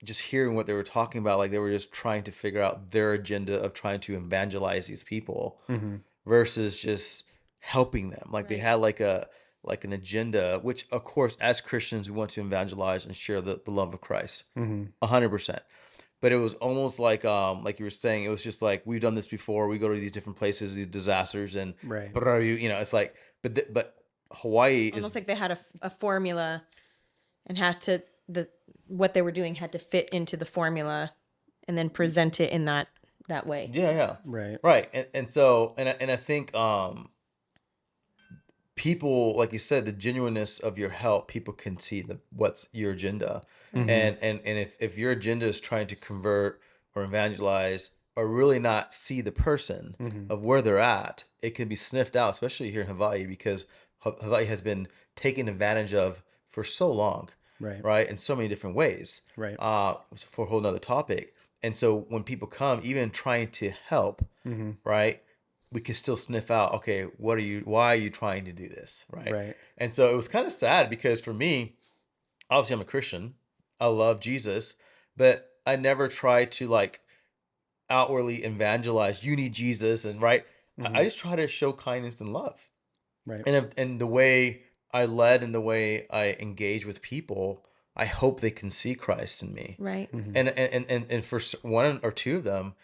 Speaker 1: just hearing what they were talking about, like they were just trying to figure out their agenda of trying to evangelize these people
Speaker 2: Mm-hmm.
Speaker 1: versus just helping them. Like they had like an agenda, which of course as Christians we want to evangelize and share the love of Christ.
Speaker 2: Mm-hmm.
Speaker 1: 100%. but it was almost like you were saying, it was just like, we've done this before. We go to these different places, these disasters, and
Speaker 2: Right.
Speaker 1: it's like, but Hawaii
Speaker 3: Almost
Speaker 1: is,
Speaker 3: like they had a formula and had to what they were doing had to fit into the formula and then present it in that way.
Speaker 1: yeah,
Speaker 2: Right.
Speaker 1: right, and so I think people, like you said, the genuineness of your help, people can see what's your agenda.
Speaker 2: Mm-hmm.
Speaker 1: And if your agenda is trying to convert or evangelize or really not see the person
Speaker 2: Mm-hmm.
Speaker 1: of where they're at, it can be sniffed out, especially here in Hawaii, because Hawaii has been taken advantage of for so long,
Speaker 2: Right.
Speaker 1: right, in so many different ways,
Speaker 2: Right.
Speaker 1: for a whole nother topic. And so when people come, even trying to help,
Speaker 2: Mm-hmm.
Speaker 1: right, we can still sniff out, okay, why are you trying to do this, right?
Speaker 2: Right.
Speaker 1: And so it was kind of sad, because for me, obviously I'm a Christian, I love Jesus, but I never try to like outwardly evangelize, you need Jesus, and right, I
Speaker 2: Mm-hmm.
Speaker 1: just try to show kindness and love.
Speaker 2: Right.
Speaker 1: And the way I led and the way I engage with people, I hope they can see Christ in me.
Speaker 3: Right.
Speaker 2: Mm-hmm.
Speaker 1: And for one or two of them,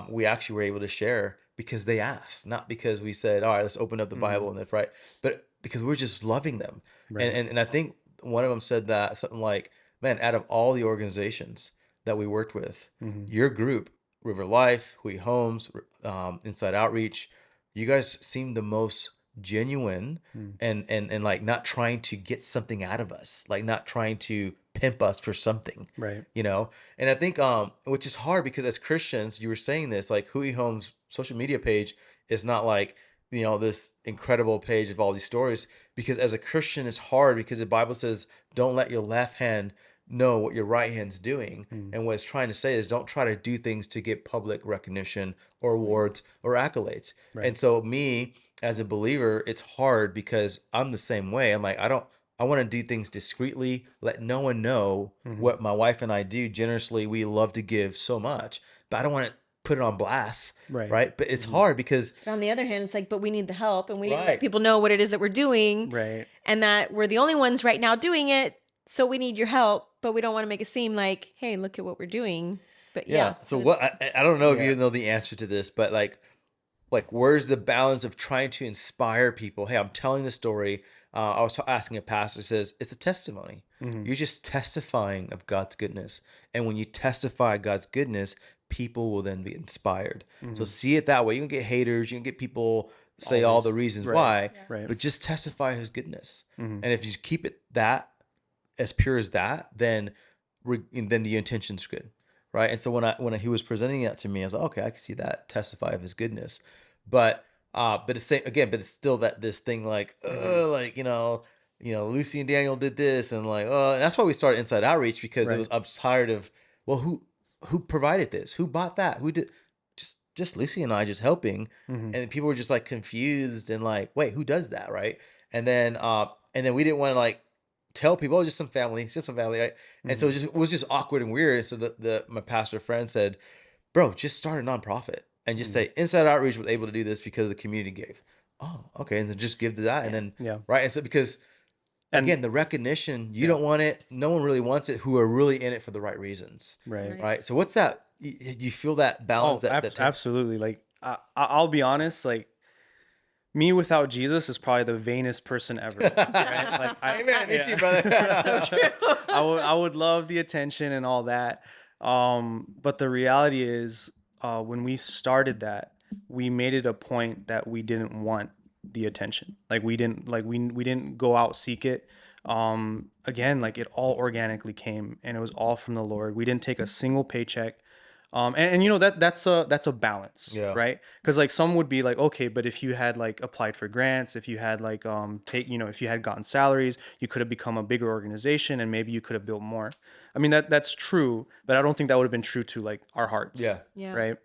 Speaker 1: we actually were able to share because they asked, not because we said, all right, let's open up the
Speaker 2: Mm-hmm.
Speaker 1: Bible and that's right, but because we're just loving them.
Speaker 2: Right.
Speaker 1: And I think one of them said that something like, man, out of all the organizations that we worked with,
Speaker 2: Mm-hmm.
Speaker 1: your group, River Life, Hui Homes, Inside Outreach, you guys seem the most genuine, and like not trying to get something out of us, like not trying to pimp us for something,
Speaker 2: Right.
Speaker 1: you know. And I think which is hard, because as Christians, you were saying this, like Hui Home's social media page is not like, this incredible page of all these stories, because as a Christian it's hard, because the Bible says don't let your left hand know what your right hand's doing.
Speaker 2: Mm-hmm.
Speaker 1: And what it's trying to say is don't try to do things to get public recognition or awards or accolades.
Speaker 2: Right.
Speaker 1: And so me as a believer, it's hard, because I'm the same way. I'm like, I want to do things discreetly, let no one know
Speaker 2: Mm-hmm.
Speaker 1: what my wife and I do generously. We love to give so much, but I don't want to put it on blast,
Speaker 2: Right.
Speaker 1: right? But it's
Speaker 2: Mm-hmm.
Speaker 1: hard because,
Speaker 3: But on the other hand, it's like, but we need the help and we need to let
Speaker 1: right,
Speaker 3: people know what it is that we're doing
Speaker 2: Right.
Speaker 3: and that we're the only ones right now doing it. So we need your help, but we don't want to make it seem like, hey, look at what we're doing. But
Speaker 1: yeah.
Speaker 3: yeah.
Speaker 1: So
Speaker 3: it's-
Speaker 1: what, I don't know if
Speaker 2: Yeah.
Speaker 1: you know the answer to this, but like where's the balance of trying to inspire people? Hey, I'm telling the story. I was asking a pastor, says it's a testimony.
Speaker 2: Mm-hmm.
Speaker 1: You're just testifying of God's goodness, and when you testify God's goodness, people will then be inspired. So
Speaker 2: Mm-hmm.
Speaker 1: see it that way. You can get haters, you can get people say all the
Speaker 2: Always.
Speaker 1: reasons
Speaker 2: Right.
Speaker 1: why,
Speaker 2: Right.
Speaker 1: but just testify His goodness.
Speaker 2: Mm-hmm.
Speaker 1: And if you keep it that as pure as that, then the intention's good, right? And so when he was presenting that to me, I was like, okay, I can see that, testify of His goodness, but it's again, but it's still this thing like,
Speaker 2: Mm-hmm.
Speaker 1: like Lucy and Daniel did this, and like, and that's why we started Inside Outreach, because
Speaker 2: Right.
Speaker 1: I was tired of, well, who provided this, who bought that, who did, just Lucy and I just helping,
Speaker 2: Mm-hmm.
Speaker 1: and people were just like confused and like, wait, who does that, right? And then we didn't want to like tell people, oh, just some family, right? And so
Speaker 2: Mm-hmm.
Speaker 1: it was just awkward and weird. And so my pastor friend said, bro, just start a nonprofit and just
Speaker 2: Mm-hmm.
Speaker 1: say Inside Outreach was able to do this because the community gave. Oh, okay, and then just give to that, and then
Speaker 2: Yeah.
Speaker 1: right, and so because
Speaker 2: And
Speaker 1: again, the recognition, you
Speaker 2: yeah.
Speaker 1: don't want it, no one really wants it, who are really in it for the right reasons,
Speaker 2: Right.
Speaker 3: Right.
Speaker 1: right? So what's that? You feel that balance?
Speaker 2: Oh,
Speaker 1: That
Speaker 2: absolutely. Like I'll be honest. Like me without Jesus is probably the vainest person ever. Right? Like
Speaker 1: Amen. Me
Speaker 2: yeah.
Speaker 1: too, brother.
Speaker 3: So true.
Speaker 2: I would love the attention and all that. But the reality is, when we started that, we made it a point that we didn't want the attention. Like we didn't go out seek it. Again, like it all organically came, and it was all from the Lord. We didn't take a single paycheck. And you know that's a balance,
Speaker 1: Yeah.
Speaker 2: right? Because like some would be like, okay, but if you had like applied for grants, if you had like if you had gotten salaries, you could have become a bigger organization, and maybe you could have built more. I mean that's true, but I don't think that would have been true to like our hearts,
Speaker 1: Yeah.
Speaker 3: Yeah.
Speaker 2: right?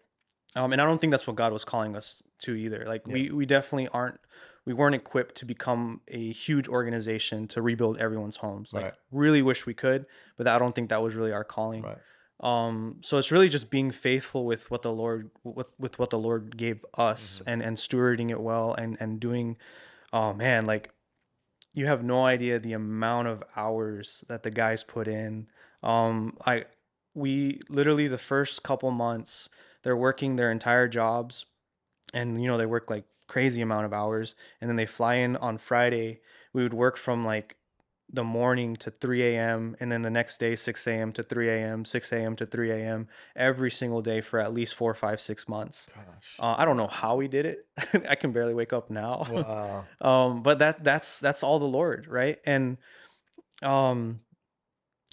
Speaker 2: And I don't think that's what God was calling us to either. Like we definitely we weren't equipped to become a huge organization to rebuild everyone's homes. Like
Speaker 1: Right.
Speaker 2: really wish we could, but I don't think that was really our calling.
Speaker 1: Right.
Speaker 2: So it's really just being faithful with what the Lord with what the Lord gave us, and stewarding it well, and doing, oh man, like you have no idea the amount of hours that the guys put in. I we literally the first couple months they're working their entire jobs, and they work like crazy amount of hours, and then they fly in on Friday. We would work from like the morning to 3 a.m., and then the next day 6 a.m. to 3 a.m., 6 a.m. to 3 a.m., every single day for at least 4, 5, 6 months.
Speaker 1: Gosh.
Speaker 2: I don't know how we did it. I can barely wake up now.
Speaker 1: Wow.
Speaker 2: But that's all the Lord, right? Um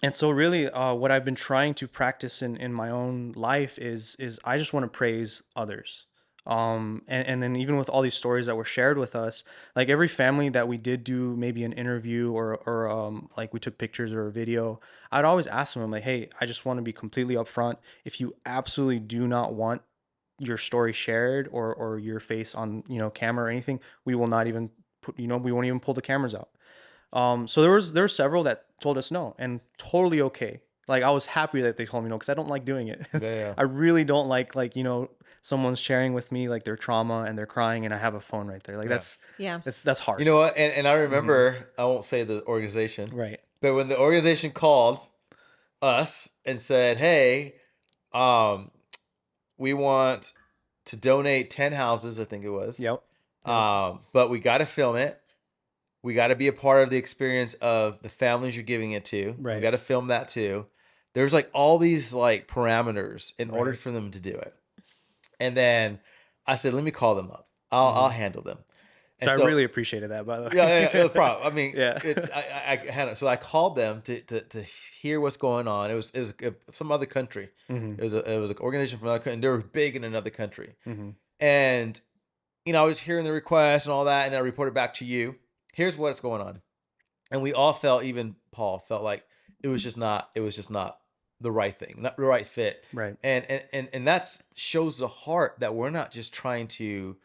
Speaker 2: and so really, what I've been trying to practice in my own life is I just want to praise others. And then even with all these stories that were shared with us, like every family that we did do maybe an interview, or like we took pictures or a video, I'd always ask them, I'm like, hey, I just want to be completely upfront. If you absolutely do not want your story shared, or your face on camera or anything, we will not even we won't even pull the cameras out. So there were several that told us no, and totally okay. Like I was happy that they told me no, because I don't like doing it.
Speaker 1: Yeah, yeah.
Speaker 2: I really don't like someone's sharing with me like their trauma and they're crying, and I have a phone right there. Like
Speaker 1: Yeah.
Speaker 3: Yeah.
Speaker 2: that's
Speaker 1: You
Speaker 2: hard.
Speaker 1: know what? And I remember, I won't say the organization,
Speaker 2: Right.
Speaker 1: but when the organization called us and said, "Hey, um, we want to donate 10 houses," I think it was.
Speaker 2: Yep. Yep.
Speaker 1: But we got to film it. We got to be a part of the experience of the families you're giving it to. We
Speaker 2: Right.
Speaker 1: got to film that too. There's like all these like parameters in order
Speaker 2: Right.
Speaker 1: for them to do it. And then I said, let me call them up. I'll handle them.
Speaker 2: So
Speaker 1: And
Speaker 2: I
Speaker 1: so
Speaker 2: really appreciated that, by the way.
Speaker 1: yeah, no problem. I mean,
Speaker 2: Yeah.
Speaker 1: I had it. So I called them to hear what's going on. It was some other country.
Speaker 2: Hmm.
Speaker 1: It was an organization from another country, and they were big in another country.
Speaker 2: Hmm.
Speaker 1: And I was hearing the request and all that, and I reported back to you. Here's what's going on, and we all felt, even Paul felt like it was just not the right thing, not the right fit.
Speaker 2: Right.
Speaker 1: And that's shows the heart that we're not just trying to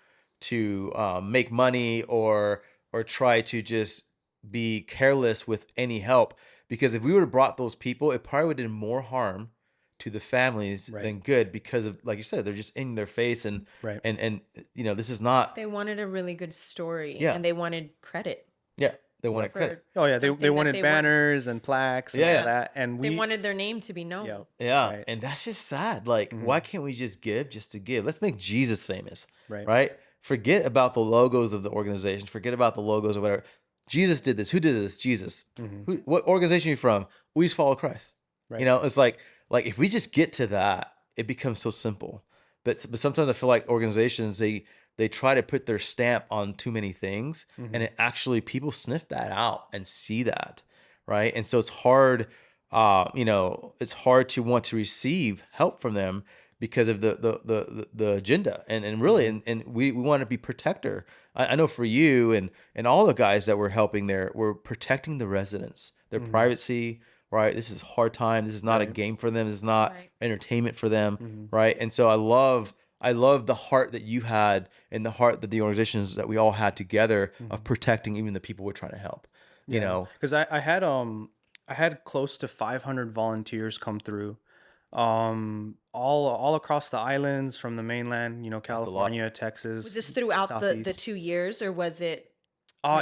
Speaker 1: make money, or try to just be careless with any help, because if we would have brought those people, it probably would have done more harm to the families
Speaker 2: Right.
Speaker 1: than good, because of, like you said, they're just in their face, and
Speaker 2: Right.
Speaker 1: and this is not.
Speaker 3: They wanted a really good story,
Speaker 1: Yeah.
Speaker 3: and they wanted credit
Speaker 1: Yeah, they want
Speaker 3: for
Speaker 1: credit.
Speaker 2: Oh yeah, they
Speaker 3: something that
Speaker 2: wanted
Speaker 3: they
Speaker 2: banners and plaques and
Speaker 1: Yeah,
Speaker 2: all
Speaker 1: yeah.
Speaker 2: that, and
Speaker 3: They
Speaker 2: we
Speaker 3: wanted their name to be known.
Speaker 2: yeah.
Speaker 1: Yeah,
Speaker 2: Right.
Speaker 1: and that's just sad. Like, why
Speaker 2: Mhm.
Speaker 1: can't we just give just to give? Let's make Jesus famous,
Speaker 2: Right.
Speaker 1: right? Forget about the logos of the organization. Forget about the logos or whatever. Jesus did this. Who did this? Jesus.
Speaker 2: Mhm.
Speaker 1: What organization are you from? We just follow Christ.
Speaker 2: Right.
Speaker 1: It's like if we just get to that, it becomes so simple. But sometimes I feel like organizations, they try to put their stamp on too many things,
Speaker 2: Mhm.
Speaker 1: and it actually, people sniff that out and see that, right? And so it's hard. It's hard to want to receive help from them because of the agenda, and really, and we want to be protector. I know for you and all the guys that we're helping there, we're protecting the residents, their
Speaker 2: Mhm.
Speaker 1: privacy, right? This is hard time. This is not a
Speaker 2: Right.
Speaker 1: game for them. This is not
Speaker 3: Right.
Speaker 1: entertainment for them,
Speaker 2: Mhm.
Speaker 1: right? And so I love the heart that you had, and the heart that the organizations that we all had together, of protecting even the people we're trying to help. You
Speaker 2: Yeah,
Speaker 1: know,
Speaker 2: because I had close to 500 volunteers come through, all across the islands, from the mainland,
Speaker 1: that's a lot.
Speaker 2: California, Texas,
Speaker 3: Was this throughout the
Speaker 2: Southeast.
Speaker 3: 2 years, or was it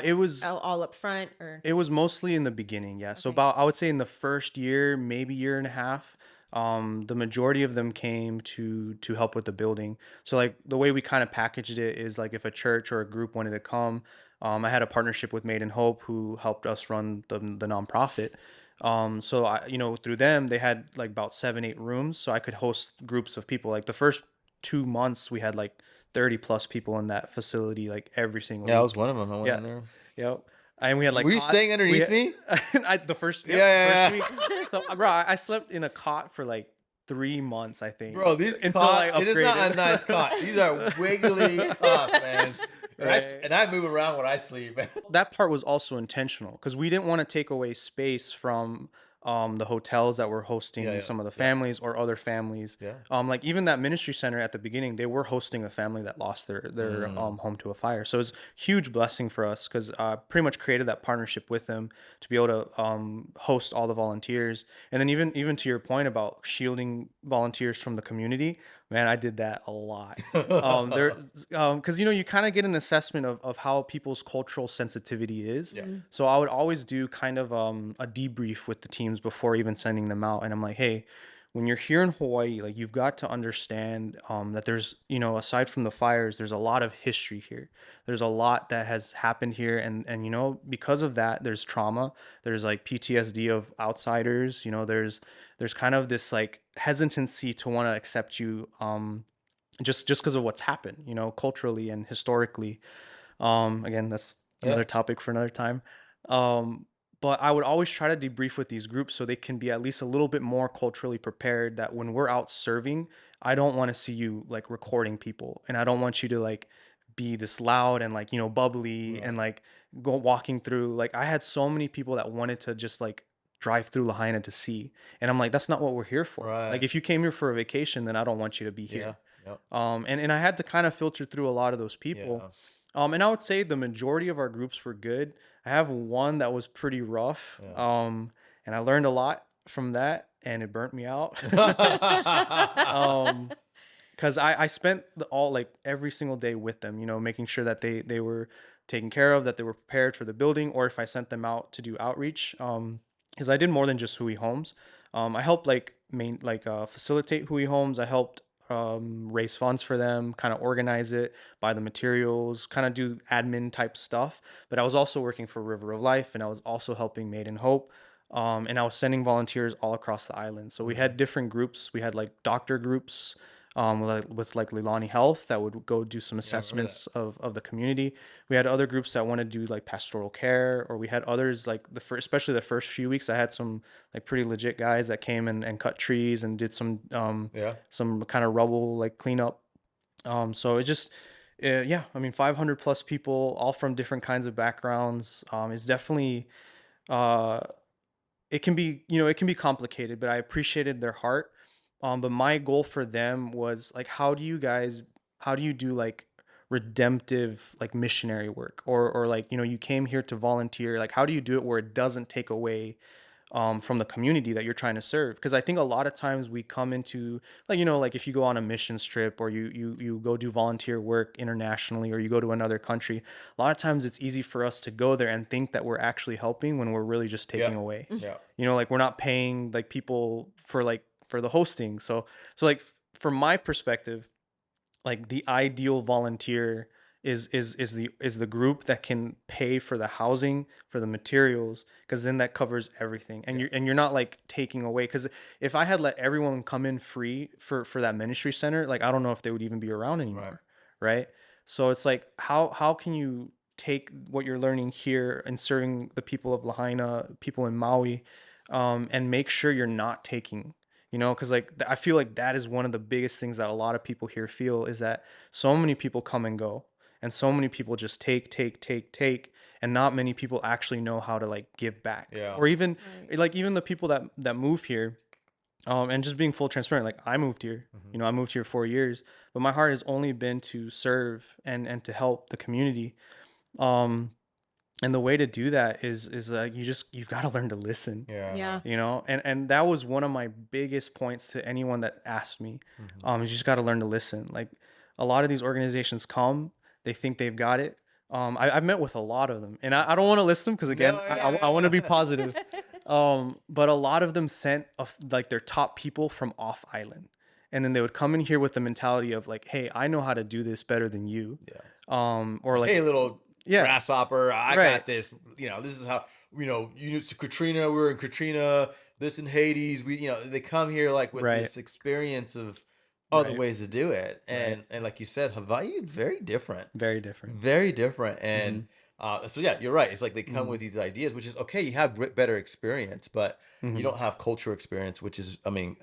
Speaker 2: It was
Speaker 3: all up front? Or
Speaker 2: it was mostly in the beginning, yeah. So
Speaker 3: Okay.
Speaker 2: about, I would say, in the first year, maybe year and a half, the majority of them came to help with the building. So like the way we kind of packaged it is like if a church or a group wanted to come, I had a partnership with Made in Hope, who helped us run the nonprofit. So through them, they had like about 7, 8 rooms, so I could host groups of people. Like the first 2 months, we had like 30 plus people in that facility, like every single
Speaker 1: Yeah, I was
Speaker 2: week.
Speaker 1: one of them. I went
Speaker 2: Yeah.
Speaker 1: in there.
Speaker 2: Yep. And we had like
Speaker 1: Were you
Speaker 2: cots.
Speaker 1: staying underneath me?
Speaker 2: The first,
Speaker 1: Yeah, yeah,
Speaker 2: first week. So, bro, I slept in a cot for like 3 months, I think.
Speaker 1: Bro, these
Speaker 2: until I
Speaker 1: cot, it is not a
Speaker 2: upgraded.
Speaker 1: nice cot. These are wiggly cots, man.
Speaker 2: Right.
Speaker 1: And I move around when I sleep, man.
Speaker 2: That part was also intentional because we didn't want to take away space from the hotels that were hosting
Speaker 1: Yeah, yeah,
Speaker 2: some of the
Speaker 1: yeah.
Speaker 2: families or other families.
Speaker 1: Yeah.
Speaker 2: Like even that ministry center at the beginning, they were hosting a family that lost their home to a fire. So it's huge blessing for us because pretty much created that partnership with them to be able to host all the volunteers. And then even to your point about shielding volunteers from the community, man, I did that a lot. There, because you kind of get an assessment of how people's cultural sensitivity is.
Speaker 1: Yeah.
Speaker 2: So I would always do kind of a debrief with the teams before even sending them out, and I'm like, hey, when you're here in Hawaii, like you've got to understand that there's, aside from the fires, there's a lot of history here. There's a lot that has happened here, and because of that, there's trauma. There's like PTSD of outsiders. There's kind of this like hesitancy to want to accept you, just because of what's happened, culturally and historically. Again, that's
Speaker 1: Yeah.
Speaker 2: another topic for another time. Um, but I would always try to debrief with these groups so they can be at least a little bit more culturally prepared, that when we're out serving, I don't want to see you like recording people, and I don't want you to like be this loud and like, bubbly and
Speaker 1: Right.
Speaker 2: like go walking through. Like I had so many people that wanted to just like drive through Lahaina to see. And I'm like, that's not what we're here for. Like
Speaker 1: Right.
Speaker 2: if you came here for a vacation, then I don't want you to be
Speaker 1: Yeah.
Speaker 2: here.
Speaker 1: Yep.
Speaker 2: And I had to kind of filter through a lot of those people.
Speaker 1: Yeah.
Speaker 2: And I would say the majority of our groups were good. I have one that was pretty rough.
Speaker 1: Yeah.
Speaker 2: And I learned a lot from that, and it burnt me out.
Speaker 1: Yeah.
Speaker 2: Because I spent all like every single day with them, making sure that they were taken care of, that they were prepared for the building, or if I sent them out to do outreach. Because I did more than just Hui Homes. I helped like facilitate Hui Homes. I helped raise funds for them, kind of organize it, buy the materials, kind of do admin type stuff. But I was also working for River of Life, and I was also helping Made in Hope. And I was sending volunteers all across the island. So we
Speaker 1: Mhm.
Speaker 2: had different groups. We had like doctor groups, with like Leilani Health, that would go do some
Speaker 1: Yeah, I remember that.
Speaker 2: assessments of the community. We had other groups that wanted to do like pastoral care, or we had others like especially the first few weeks, I had some like pretty legit guys that came and cut trees and did
Speaker 1: Yeah.
Speaker 2: some kind of rubble like cleanup. So it just, yeah, I mean, 500 plus people, all from different kinds of backgrounds, is definitely, uh, it can be complicated, but I appreciated their heart. But my goal for them was like, how do you do like redemptive, like missionary work, or like, you came here to volunteer. Like, how do you do it where it doesn't take away from the community that you're trying to serve? Because I think a lot of times we come into like, like if you go on a missions trip, or you go do volunteer work internationally, or you go to another country, a lot of times it's easy for us to go there and think that we're actually helping when we're really just taking
Speaker 1: Yeah.
Speaker 2: away.
Speaker 1: Yeah.
Speaker 2: Like we're not paying like people for the hosting. So like from my perspective, like the ideal volunteer is the group that can pay for the housing, for the materials, because then that covers everything, and
Speaker 1: Yeah.
Speaker 2: you're not like taking away. Because if I had let everyone come in free for that ministry center, like I don't know if they would even be around
Speaker 1: Right.
Speaker 2: anymore, right? So it's like, how can you take what you're learning here and serving the people of Lahaina, people in Maui, and make sure you're not taking, because like I feel like that is one of the biggest things that a lot of people here feel, is that so many people come and go, and so many people just take, and not many people actually know how to like give back.
Speaker 1: Yeah.
Speaker 2: Or even
Speaker 3: Right.
Speaker 2: like even the people that move here, and just being full transparent, like I moved here,
Speaker 1: Mhm.
Speaker 2: I moved here 4 years, but my heart has only been to serve and to help the community. um and the way to do that is like you've got to learn to listen,
Speaker 1: Yeah.
Speaker 3: Yeah.
Speaker 2: and that was one of my biggest points to anyone that asked me.
Speaker 1: Mhm.
Speaker 2: You just got to learn to listen. Like a lot of these organizations come, they think they've got it. I've met with a lot of them, and I don't want to list them because again,
Speaker 1: No.
Speaker 2: I want to be
Speaker 1: Yeah.
Speaker 2: positive. But a lot of them sent like their top people from off island, and then they would come in here with the mentality of like, hey, I know how to do this better than you.
Speaker 1: Yeah.
Speaker 2: Or like,
Speaker 1: Hey, little
Speaker 2: yeah,
Speaker 1: grasshopper, I
Speaker 2: right,
Speaker 1: got this. This is how, you used to Katrina, we were in Katrina, this in Hades. They come here like with
Speaker 2: right,
Speaker 1: this experience of other
Speaker 2: right,
Speaker 1: ways to do it.
Speaker 2: right.
Speaker 1: And like you said, Hawaii, very different.
Speaker 2: Very different.
Speaker 1: Very different.
Speaker 2: Hmm.
Speaker 1: And so, yeah, you're right. It's like they come
Speaker 2: Hmm.
Speaker 1: with these ideas, which is okay. You have better experience, but you
Speaker 2: Hmm.
Speaker 1: don't have cultural experience, which is, I mean,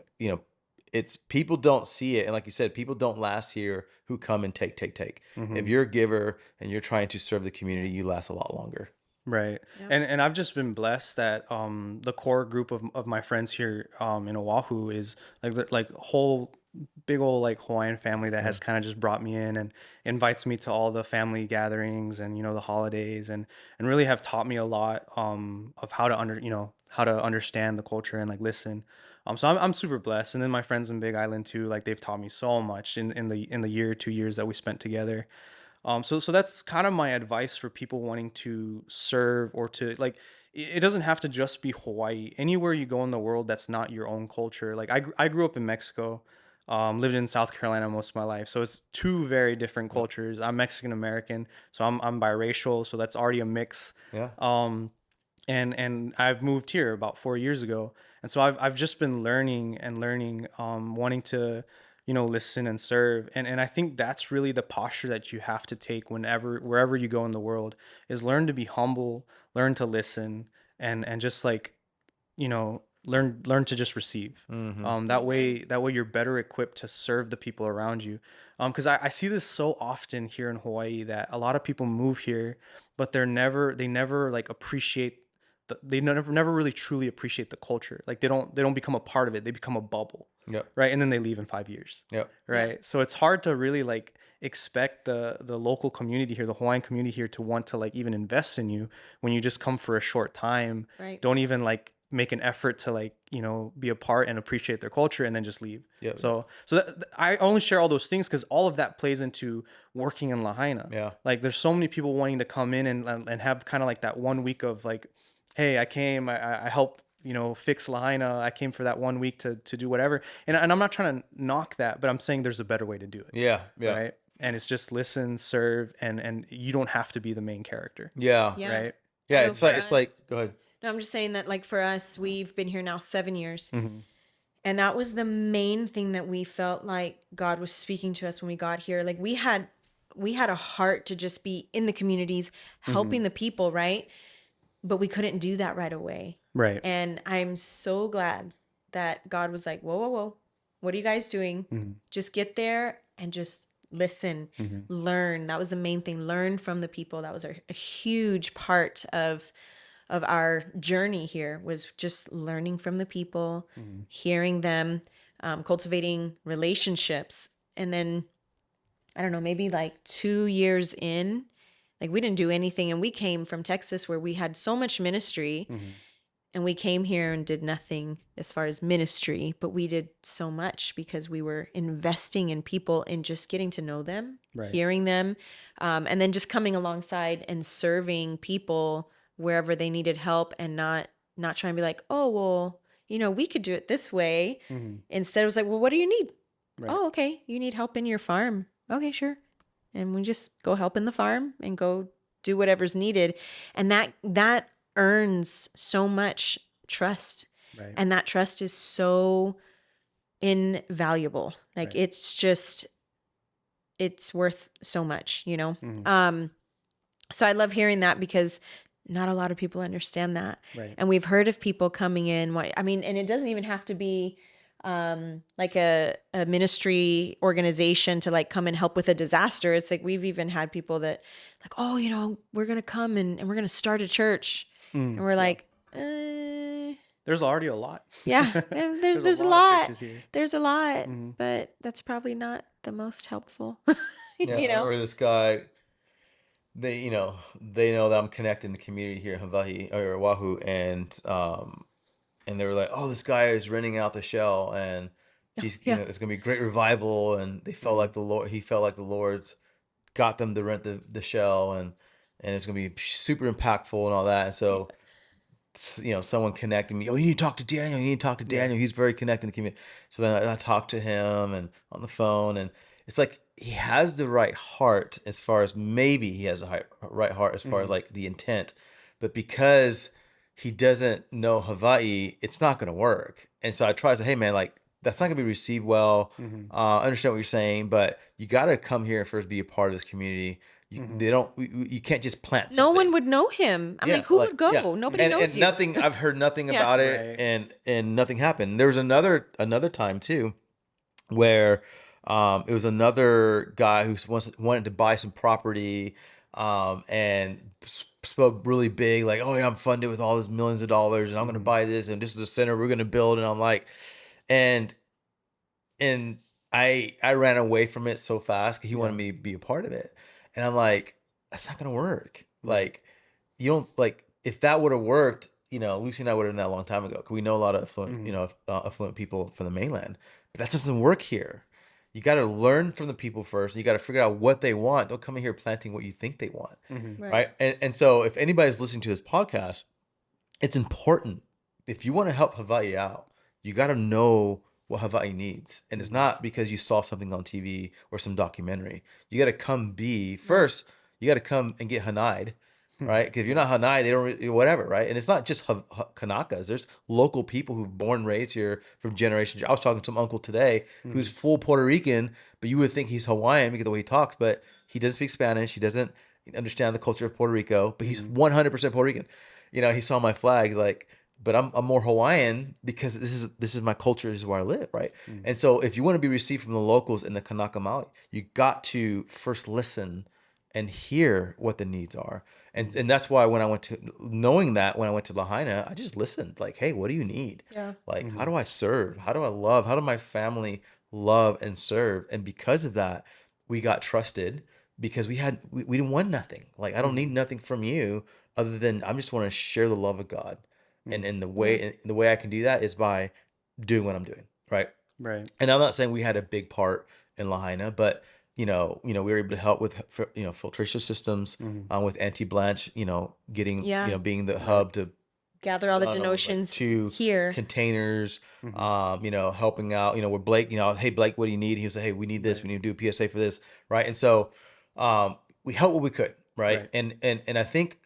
Speaker 1: it's people don't see it. And like you said, people don't last here who come and take. If
Speaker 2: Hmm.
Speaker 1: you're a giver and you're trying to serve the community, you last a lot longer.
Speaker 2: Right.
Speaker 3: Yep.
Speaker 2: And I've just been blessed that the core group of my friends here in Oahu is like like whole big old like Hawaiian family that
Speaker 1: Yeah.
Speaker 2: has kind of just brought me in and invites me to all the family gatherings and the holidays, and really have taught me a lot of how to how to understand the culture and like listen. So I'm super blessed. And then my friends in Big Island too, like they've taught me so much in the year 2 years that we spent together. So that's kind of my advice for people wanting to serve, or to like, it doesn't have to just be Hawaii. Anywhere you go in the world that's not your own culture. Like I grew up in Mexico, lived in South Carolina most of my life. So it's two very different cultures. I'm Mexican American, so I'm biracial. So that's already a mix.
Speaker 1: Yeah.
Speaker 2: And I've moved here about 4 years ago, and so I've just been learning and learning, wanting to, listen and serve, and I think that's really the posture that you have to take wherever you go in the world, is learn to be humble, learn to listen, and just like, learn to just receive.
Speaker 1: Mm-hmm.
Speaker 2: That way you're better equipped to serve the people around you. Because I see this so often here in Hawaii, that a lot of people move here, but they never like appreciate they never really truly appreciate the culture. Like they don't become a part of it. They become a bubble.
Speaker 1: Yep.
Speaker 2: Right. And then they leave in 5 years.
Speaker 1: Yep.
Speaker 2: Right. So it's hard to really like expect the local community here, the Hawaiian community here, to want to like even invest in you when you just come for a short time.
Speaker 3: Right.
Speaker 2: Don't even like make an effort to like, be a part and appreciate their culture, and then just leave.
Speaker 1: Yep.
Speaker 2: So I only share all those things because all of that plays into working in Lahaina.
Speaker 1: Yeah.
Speaker 2: Like there's so many people wanting to come in and have kind of like that 1 week of like, hey, I came, I help, fix Lahaina. I came for that 1 week to do whatever. And I'm not trying to knock that, but I'm saying there's a better way to do it.
Speaker 1: Yeah. Yeah.
Speaker 2: Right. And it's just listen, serve, and you don't have to be the main character.
Speaker 1: Yeah.
Speaker 3: Yeah.
Speaker 2: Right.
Speaker 1: Yeah.
Speaker 3: I know
Speaker 1: It's
Speaker 3: for
Speaker 1: like,
Speaker 3: us-
Speaker 1: go ahead.
Speaker 3: No, I'm just saying that, like, for us, we've been here now 7 years.
Speaker 2: Mm-hmm.
Speaker 3: And that was the main thing that we felt like God was speaking to us when we got here. Like, we had a heart to just be in the communities, helping the people, right? But we couldn't do that right away.
Speaker 2: Right.
Speaker 3: And I'm so glad that God was like, whoa, whoa, whoa. What are you guys doing?
Speaker 2: Mm-hmm.
Speaker 3: Just get there and just listen, learn. That was the main thing. Learn from the people. That was a huge part of our journey here, was just learning from the people, hearing them, cultivating relationships. And then, I don't know, maybe like 2 years in, like we didn't do anything. And we came from Texas where we had so much ministry, and we came here and did nothing as far as ministry, but we did so much because we were investing in people and just getting to know them,
Speaker 2: Right.
Speaker 3: hearing them, and then just coming alongside and serving people wherever they needed help, and not trying to be like, oh, well, we could do it this way. Instead, it was like, well, what do you need?
Speaker 2: Right.
Speaker 3: Oh, okay. You need help in your farm. Okay, sure. And we just go help in the farm and go do whatever's needed. And that earns so much trust.
Speaker 2: Right.
Speaker 3: And that trust is so invaluable. Like
Speaker 2: Right.
Speaker 3: it's worth so much,
Speaker 2: Mm-hmm.
Speaker 3: So I love hearing that, because not a lot of people understand that.
Speaker 2: Right.
Speaker 3: And we've heard of people coming in. And it doesn't even have to be like a ministry organization to like come and help with a disaster. It's like we've even had people that like, oh, we're going to come and we're going to start a church. And we're like,
Speaker 2: There's already a lot.
Speaker 3: yeah, there's a
Speaker 2: of
Speaker 3: lot.
Speaker 2: churches here.
Speaker 3: There's a lot, but that's probably not the most helpful.
Speaker 1: Yeah. Or this guy, they know that I'm connected in the community here in Hawaii or Oahu, and they were like, oh, this guy is renting out the shell, and he's
Speaker 3: Yeah.
Speaker 1: it's gonna be a great revival, and he felt like the Lord's got them to rent the shell, and it's gonna be super impactful and all that. And so someone connected me, oh, you need to talk to Daniel, he's very connected in the community. So then I talked to him and on the phone, and it's like he has the right heart, as far as maybe he has the right heart as far as like the intent, but because he doesn't know Hawaii, it's not going to work. And so I try to say, hey man, like that's not going to be received well. I understand what you're saying, but you got to come here and first be a part of this community. You can't just plant something.
Speaker 3: No one would know him. I'm
Speaker 1: Yeah,
Speaker 3: like, who
Speaker 1: like,
Speaker 3: would go?
Speaker 1: yeah.
Speaker 3: Nobody knows
Speaker 1: and
Speaker 3: you.
Speaker 1: nothing. I've heard nothing
Speaker 3: Yeah.
Speaker 1: about it,
Speaker 2: Right.
Speaker 1: and nothing happened. There was another time too, where it was another guy who wanted to buy some property, and spoke really big, like, oh yeah, I'm funded with all this millions of dollars, and I'm going to buy this, and this is the center we're going to build. And I'm like, and I ran away from it so fast because he wanted me to be a part of it, and I'm like, that's not going to work. Like, you don't, like, if that would have worked, Lucy and I would have done that a long time ago, because we know a lot of affluent, affluent people from the mainland, but that doesn't work here. You got to learn from the people first. You got to figure out what they want. Don't come in here planting what you think they want, right? And so if anybody's listening to this podcast it's important. If you want to help Hawaii out, you got to know what Hawaii needs. And it's not because you saw something on TV or some documentary. You got to come be first, you got to come and get Hanai'd, right? Because if you're not Hanai, they don't whatever, right? And it's not just Kanakas. There's local people who've born and raised here from generations. I was talking to some uncle today who's full Puerto Rican, but you would think he's Hawaiian because of the way he talks, but he doesn't speak Spanish. He doesn't understand the culture of Puerto Rico, but he's 100% Puerto Rican. He saw my flag, like, but I'm more Hawaiian because this is my culture, this is where I live, right? And so if you want to be received from the locals in the Kanaka Maui, you got to first listen and hear what the needs are. And that's why when I went to knowing that when I went to Lahaina, I just listened, like, hey, what do you need?
Speaker 3: Yeah.
Speaker 1: Like, how do I serve? How do I love? How do my family love and serve? And because of that, we got trusted because we didn't want nothing. Like, I don't need nothing from you other than I just want to share the love of God. And the way I can do that is by doing what I'm doing, right?
Speaker 2: Right.
Speaker 1: And I'm not saying we had a big part in Lahaina, but we were able to help with filtration systems, with anti-blanch, getting
Speaker 3: Yeah.
Speaker 1: being the hub to
Speaker 3: Gather all the
Speaker 1: like
Speaker 3: donations
Speaker 1: 2
Speaker 3: here.
Speaker 1: containers, helping out, with Blake, hey Blake, what do you need? He was like, hey, we need this, we need to do a PSA for this, right? And so we helped what we could, right?
Speaker 2: Right.
Speaker 1: And I think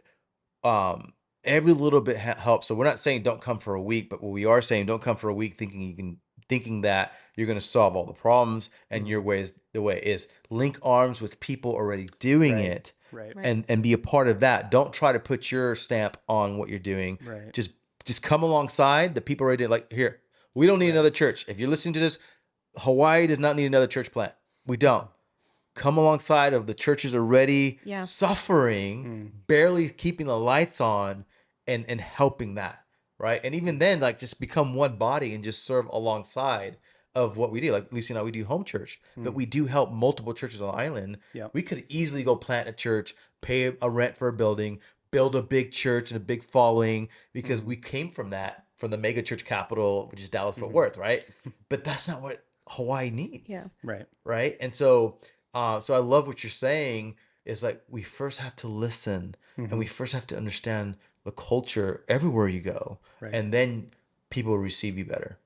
Speaker 1: um every little bit helps. So we're not saying don't come for a week, but what we are saying, don't come for a week thinking that you're going to solve all the problems and your way is the way is. Link arms with people already doing
Speaker 2: Right.
Speaker 1: it,
Speaker 2: Right.
Speaker 3: Right.
Speaker 1: and be a part of that. Don't try to put your stamp on what you're doing.
Speaker 2: Right.
Speaker 1: Just come alongside the people already, like, here, we don't need another church. If you're listening to this, Hawaii does not need another church plant. We don't. Come alongside of the churches already
Speaker 3: Yeah.
Speaker 1: suffering, barely keeping the lights on, and helping that, right? And even then, like, just become one body and just serve alongside of what we do. Like Lucy and I, we do home church, but we do help multiple churches on the island.
Speaker 2: Yep.
Speaker 1: We could easily go plant a church, pay a rent for a building, build a big church and a big following, because we came from that, from the mega church capital, which is Dallas Fort Worth, right? But that's not what Hawaii needs.
Speaker 3: Yeah.
Speaker 2: Right.
Speaker 1: Right. And so so I love what you're saying, is like, we first have to listen, and we first have to understand the culture everywhere you go,
Speaker 2: Right.
Speaker 1: and then people will receive you better.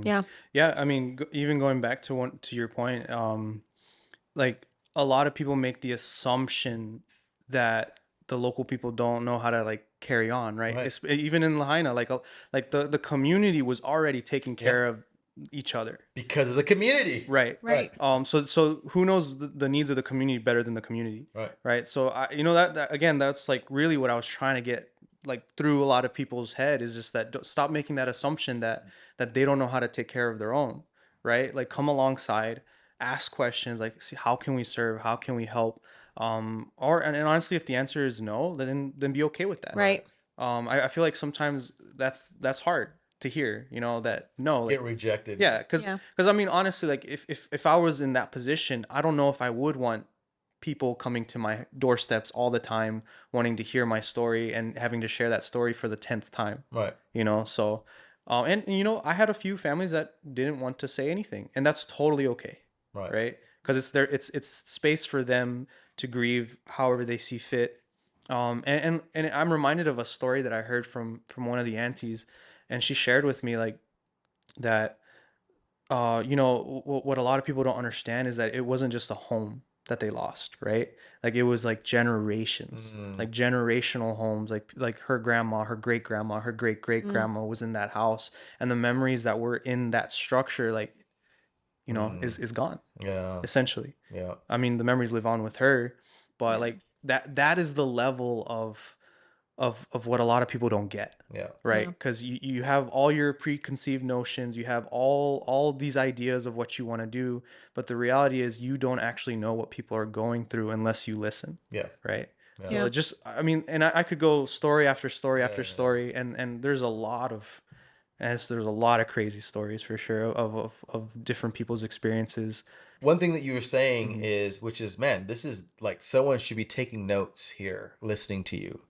Speaker 3: Yeah.
Speaker 2: Yeah, I mean, even going back to your point, like, a lot of people make the assumption that the local people don't know how to, like, carry on, right?
Speaker 1: Right.
Speaker 2: Even in Lahaina, like the community was already taking care of each other,
Speaker 1: Because of the community.
Speaker 2: right?
Speaker 3: Right.
Speaker 2: So who knows the needs of the community better than the community,
Speaker 1: Right.
Speaker 2: right? So that again, that's like really what I was trying to get, like, through a lot of people's head, is just that stop making that assumption that they don't know how to take care of their own, right? Like, come alongside, ask questions, like, see, how can we serve, how can we help, and honestly, if the answer is no, then be okay with that,
Speaker 3: Right.
Speaker 2: I feel like sometimes that's hard to hear, that no, like,
Speaker 1: Get rejected.
Speaker 2: yeah, because
Speaker 3: Yeah.
Speaker 2: I mean, honestly, like, if I was in that position, I don't know if I would want people coming to my doorsteps all the time, wanting to hear my story and having to share that story for the 10th time.
Speaker 1: Right.
Speaker 2: So and I had a few families that didn't want to say anything, and that's totally okay,
Speaker 1: Right.
Speaker 2: because it's space for them to grieve however they see fit. And I'm reminded of a story that I heard from one of the aunties, and she shared with me, like, that what a lot of people don't understand is that it wasn't just a home that they lost, right? Like, it was like generations, like generational homes, like her grandma, her great grandma, her great great grandma was in that house, and the memories that were in that structure, like, is gone,
Speaker 1: Yeah.
Speaker 2: essentially.
Speaker 1: Yeah.
Speaker 2: I mean, the memories live on with her, but like, that is the level of what a lot of people don't get,
Speaker 1: Yeah.
Speaker 2: right?
Speaker 3: Yeah.
Speaker 2: Because you have all your preconceived notions, you have all these ideas of what you want to do, but the reality is you don't actually know what people are going through unless you listen,
Speaker 1: Yeah.
Speaker 2: right?
Speaker 1: Yeah.
Speaker 2: So
Speaker 3: Yeah.
Speaker 2: it just, I mean, and I could go story after story after
Speaker 1: Yeah.
Speaker 2: story, and there's a lot of crazy stories, for sure, of different people's experiences.
Speaker 1: One thing that you were saying is, which is, man, this is like, someone should be taking notes here, listening to you.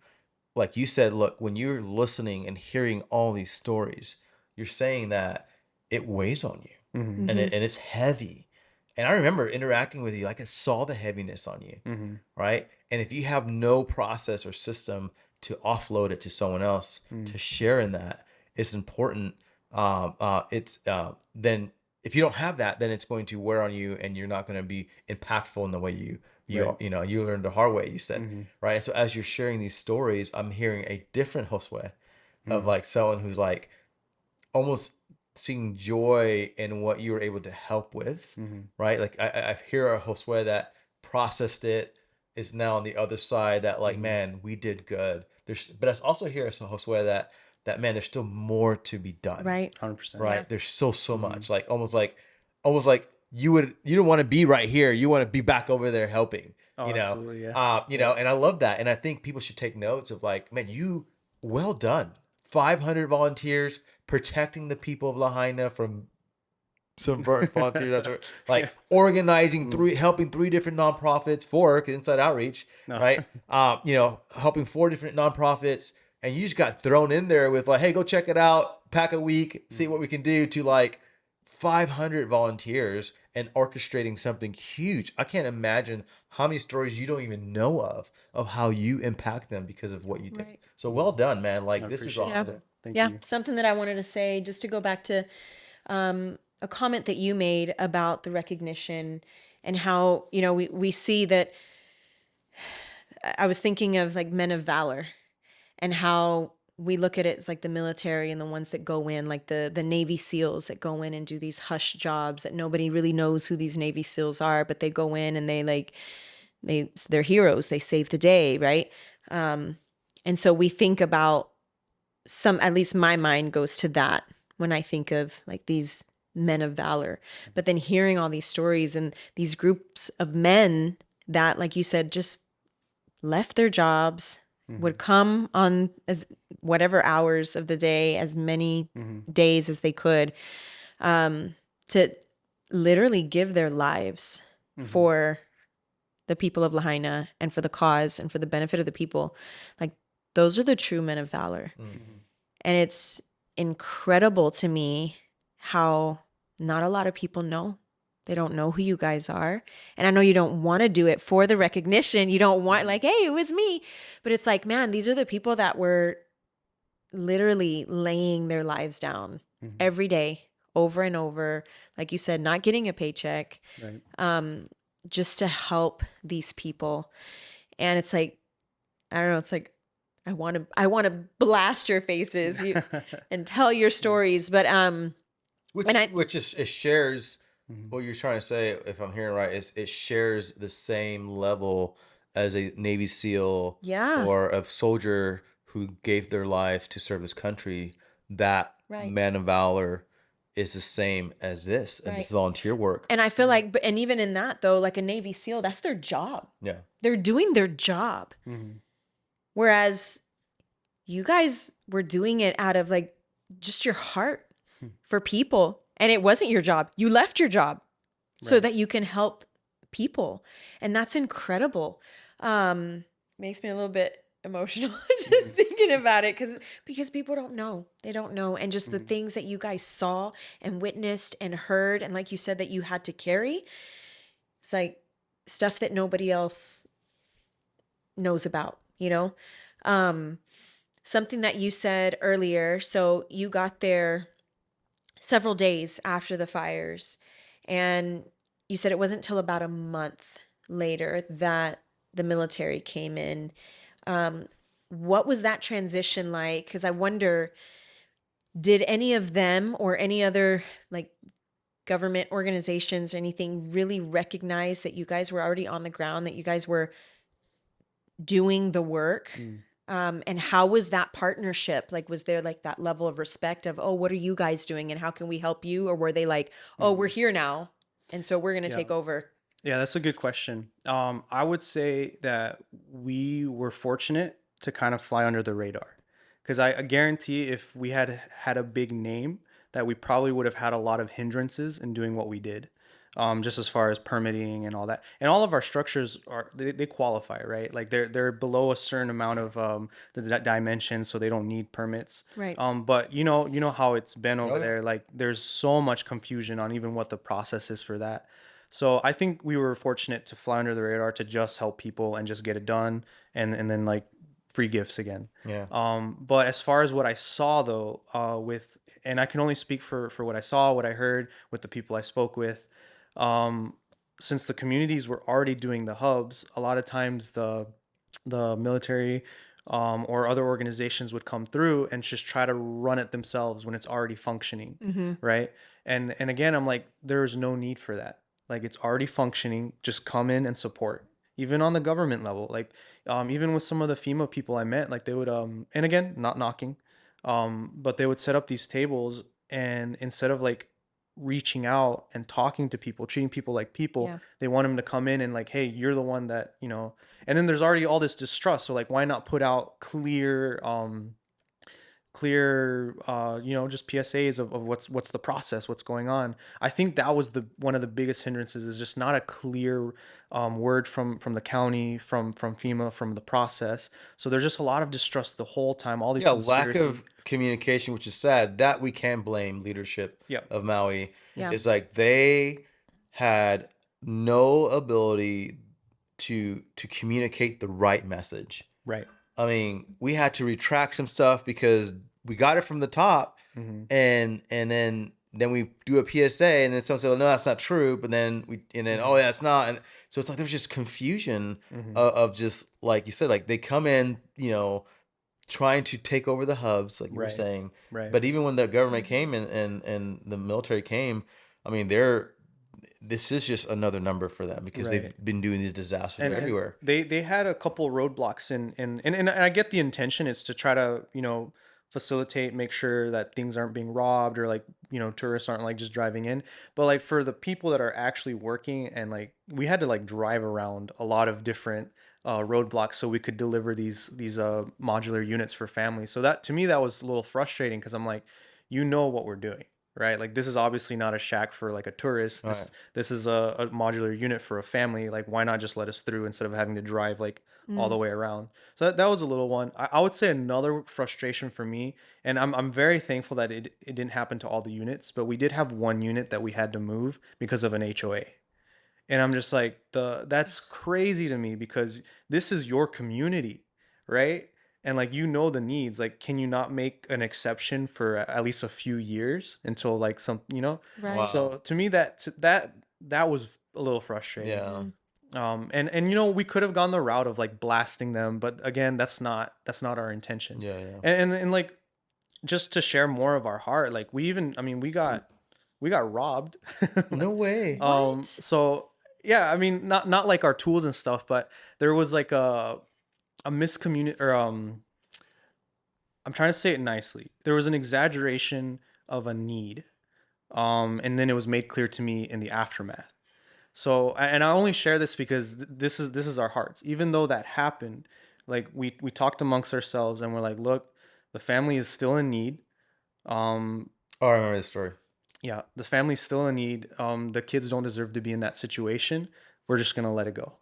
Speaker 1: Like you said, look, when you're listening and hearing all these stories, you're saying that it weighs on you,
Speaker 2: Mm-hmm.
Speaker 1: and it's heavy. And I remember interacting with you, like, I saw the heaviness on you,
Speaker 2: Mm-hmm.
Speaker 1: right? And if you have no process or system to offload it to someone else to share in that is important. Then if you don't have that, then it's going to wear on you, and you're not going to be impactful in the way
Speaker 2: Right.
Speaker 1: you learned the hard way, you said, right? And so as you're sharing these stories, I'm hearing a different Josue of like someone who's like almost seeing joy in what you were able to help with, right? Like I hear a Josue that processed it, is now on the other side, that like, man, we did good. But I also hear a Josue that man, there's still more to be done,
Speaker 3: Right.
Speaker 2: 100%.
Speaker 1: right?
Speaker 3: Yeah.
Speaker 1: There's so much, like almost like you don't want to be right here. You want to be back over there helping,
Speaker 2: Oh, absolutely. Yeah.
Speaker 1: and I love that. And I think people should take notes of like, man, well done. 500 volunteers protecting the people of Lahaina from some volunteers, like
Speaker 2: Yeah.
Speaker 1: organizing helping 3 different nonprofits, 4 Inside Outreach,
Speaker 2: No.
Speaker 1: right? Helping 4 different nonprofits, and you just got thrown in there with like, hey, go check it out, pack a week, see what we can do, to like 500 volunteers and orchestrating something huge. I can't imagine how many stories you don't even know of how you impact them because of what you did.
Speaker 3: Right.
Speaker 1: So well done, man.
Speaker 2: I
Speaker 1: Like, this is
Speaker 2: appreciate
Speaker 1: awesome.
Speaker 2: that. Thank
Speaker 3: Yeah.
Speaker 2: you.
Speaker 3: Something that I wanted to say, just to go back to a comment that you made about the recognition and how, we see that. I was thinking of like men of valor and how we look at it as like the military and the ones that go in, like the Navy SEALs that go in and do these hush jobs that nobody really knows who these Navy SEALs are, but they go in and they're heroes. They save the day, right? And so we think about at least my mind goes to that when I think of like these men of valor. But then hearing all these stories and these groups of men that, like you said, just left their jobs, would come on as whatever hours of the day, as many days as they could, to literally give their lives for the people of Lahaina and for the cause and for the benefit of the people. Like, those are the true men of valor. And it's incredible to me how not a lot of people know. They don't know who you guys are. And I know you don't want to do it for the recognition. You don't want like, hey, it was me. But it's like, man, these are the people that were literally laying their lives down every day, over and over. Like you said, not getting a paycheck,
Speaker 2: Right.
Speaker 3: just to help these people. And it's like, I don't know, it's like, I want to blast your faces and tell your stories. But,
Speaker 1: Which is, it shares what you're trying to say, if I'm hearing right, is it shares the same level as a Navy SEAL,
Speaker 3: Yeah.
Speaker 1: or a soldier who gave their life to serve his country. That
Speaker 3: Right.
Speaker 1: man of valor is the same as this and this
Speaker 3: Right.
Speaker 1: volunteer work.
Speaker 3: And I feel like, and even in that though, like a Navy SEAL, that's their job.
Speaker 1: Yeah.
Speaker 3: They're doing their job. Whereas you guys were doing it out of like just your heart for people. And it wasn't your job. You left your job so that you can help people. And that's incredible. Makes me a little bit emotional just thinking about it, because people don't know. They don't know. And just the things that you guys saw and witnessed and heard, and like you said, that you had to carry, it's like stuff that nobody else knows about, something that you said earlier. So you got there several days after the fires, and you said it wasn't till about a month later that the military came in. What was that transition like? Because I wonder, did any of them or any other like government organizations or anything really recognize that you guys were already on the ground, that you guys were doing the work? And how was that partnership? Like, was there like that level of respect of, oh, what are you guys doing and how can we help you? Or were they like, oh, we're here now, and so we're going to take over?
Speaker 2: Yeah, that's a good question. I would say that we were fortunate to kind of fly under the radar, because I guarantee if we had had a big name, that we probably would have had a lot of hindrances in doing what we did. Just as far as permitting and all that, and all of our structures they qualify, right? Like they're below a certain amount of the dimensions, so they don't need permits.
Speaker 3: Right.
Speaker 2: But you know how it's been over
Speaker 1: yeah.
Speaker 2: there. Like there's so much confusion on even what the process is for that. So I think we were fortunate to fly under the radar, to just help people and just get it done, and then like free gifts again.
Speaker 1: Yeah.
Speaker 2: But as far as what I saw though, and I can only speak for what I saw, what I heard with the people I spoke with. Um, since the communities were already doing the hubs, a lot of times the military or other organizations would come through and just try to run it themselves when it's already functioning, right? And again, I'm like, there's no need for that. Like it's already functioning. Just come in and support. Even on the government level, like even with some of the FEMA people I met, like they would and again, not knocking, but they would set up these tables, and instead of like reaching out and talking to people, treating people like people,
Speaker 3: Yeah.
Speaker 2: they want them to come in and like, hey, you're the one that, you know. And then there's already all this distrust, so like why not put out you know, just PSAs of what's the process, what's going on. I think that was the one of the biggest hindrances, is just not a clear word from the county, from FEMA, from the process. So there's just a lot of distrust the whole time, all these
Speaker 1: Yeah, lack
Speaker 2: conspiracies.
Speaker 1: of communication, which is sad. That we can blame leadership
Speaker 2: Yeah.
Speaker 1: of Maui.
Speaker 3: Yeah.
Speaker 1: It's like they had no ability to communicate the right message.
Speaker 2: Right.
Speaker 1: I mean, we had to retract some stuff because we got it from the top, and then we do a PSA, and then someone said, well, "No, that's not true." But then oh yeah, it's not. And so it's like there's just confusion of just like you said, like they come in, you know, trying to take over the hubs, like you were
Speaker 2: Right.
Speaker 1: saying.
Speaker 2: Right.
Speaker 1: But even when the government came and the military came, I mean, this is just another number for them because they've
Speaker 2: Right.
Speaker 1: been doing these disasters
Speaker 2: And
Speaker 1: everywhere.
Speaker 2: they had a couple roadblocks, and I get the intention is to try to, you know, facilitate, make sure that things aren't being robbed, or like, you know, tourists aren't like just driving in. But like for the people that are actually working, and like we had to like drive around a lot of different roadblocks so we could deliver these modular units for families. So that, to me, that was a little frustrating, because I'm like, you know what we're doing, right? Like this is obviously not a shack for like a tourist.
Speaker 1: Right.
Speaker 2: This is a modular unit for a family. Like why not just let us through instead of having to drive like all the way around? So that was a little one. I would say another frustration for me, and I'm very thankful that it didn't happen to all the units, but we did have one unit that we had to move because of an HOA. And I'm just like, that's crazy to me, because this is your community, right? And like, you know, the needs. Like, can you not make an exception for at least a few years until like some, you know?
Speaker 3: Right.
Speaker 1: Wow.
Speaker 2: So to me, that was a little frustrating.
Speaker 1: Yeah.
Speaker 2: And you know, we could have gone the route of like blasting them, but again, that's not our intention.
Speaker 1: Yeah, yeah.
Speaker 2: And like, just to share more of our heart, like I mean, we got robbed.
Speaker 1: No way.
Speaker 3: What?
Speaker 2: So yeah, I mean, not like our tools and stuff, but there was like a miscommunication, or I'm trying to say it nicely. There was an exaggeration of a need, and then it was made clear to me in the aftermath. So, and I only share this because this is our hearts. Even though that happened, like we talked amongst ourselves, and we're like, look, the family is still in need.
Speaker 1: Oh, I remember this story.
Speaker 2: Yeah, the family's still in need. The kids don't deserve to be in that situation. We're just gonna let it go.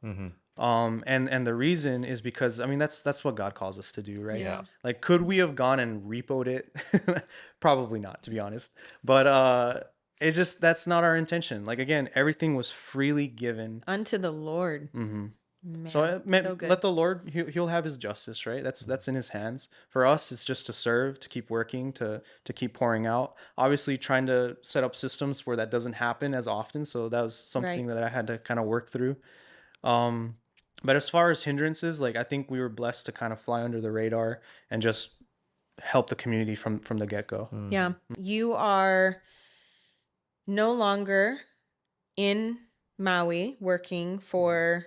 Speaker 2: And the reason is because, I mean, that's what God calls us to do, right?
Speaker 3: Yeah.
Speaker 2: Like, could we have gone and repoed it? Probably not, to be honest. But it's just, that's not our intention. Like, again, everything was freely given.
Speaker 3: Unto the Lord. Man,
Speaker 2: So, man,
Speaker 3: so good.
Speaker 2: let the Lord, he'll have his justice, right? That's in his hands. For us, it's just to serve, to keep working, to keep pouring out. Obviously, trying to set up systems where that doesn't happen as often. So that was something
Speaker 3: Right.
Speaker 2: that I had to kind of work through. But as far as hindrances, like, I think we were blessed to kind of fly under the radar and just help the community from the get-go.
Speaker 3: Yeah. You are no longer in Maui working for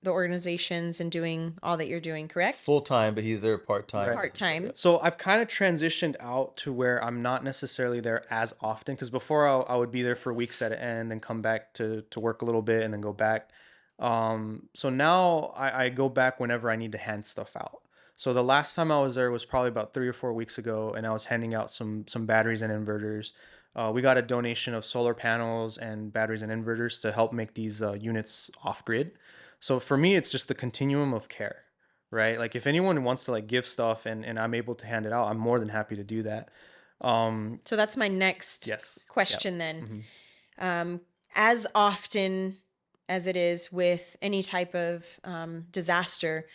Speaker 3: the organizations and doing all that you're doing, correct?
Speaker 1: Full time, but he's there part time.
Speaker 2: Right.
Speaker 3: Part-time.
Speaker 2: So I've kind of transitioned out to where I'm not necessarily there as often, because before I would be there for weeks at an end and come back to work a little bit and then go back. So now I go back whenever I need to hand stuff out. So the last time I was there was probably about 3 or 4 weeks ago, and I was handing out some batteries and inverters. We got a donation of solar panels and batteries and inverters to help make these units off grid. So for me, it's just the continuum of care, right? Like if anyone wants to like give stuff and I'm able to hand it out, I'm more than happy to do that.
Speaker 3: So that's my next
Speaker 2: Yes.
Speaker 3: question then. As often as it is with any type of disaster,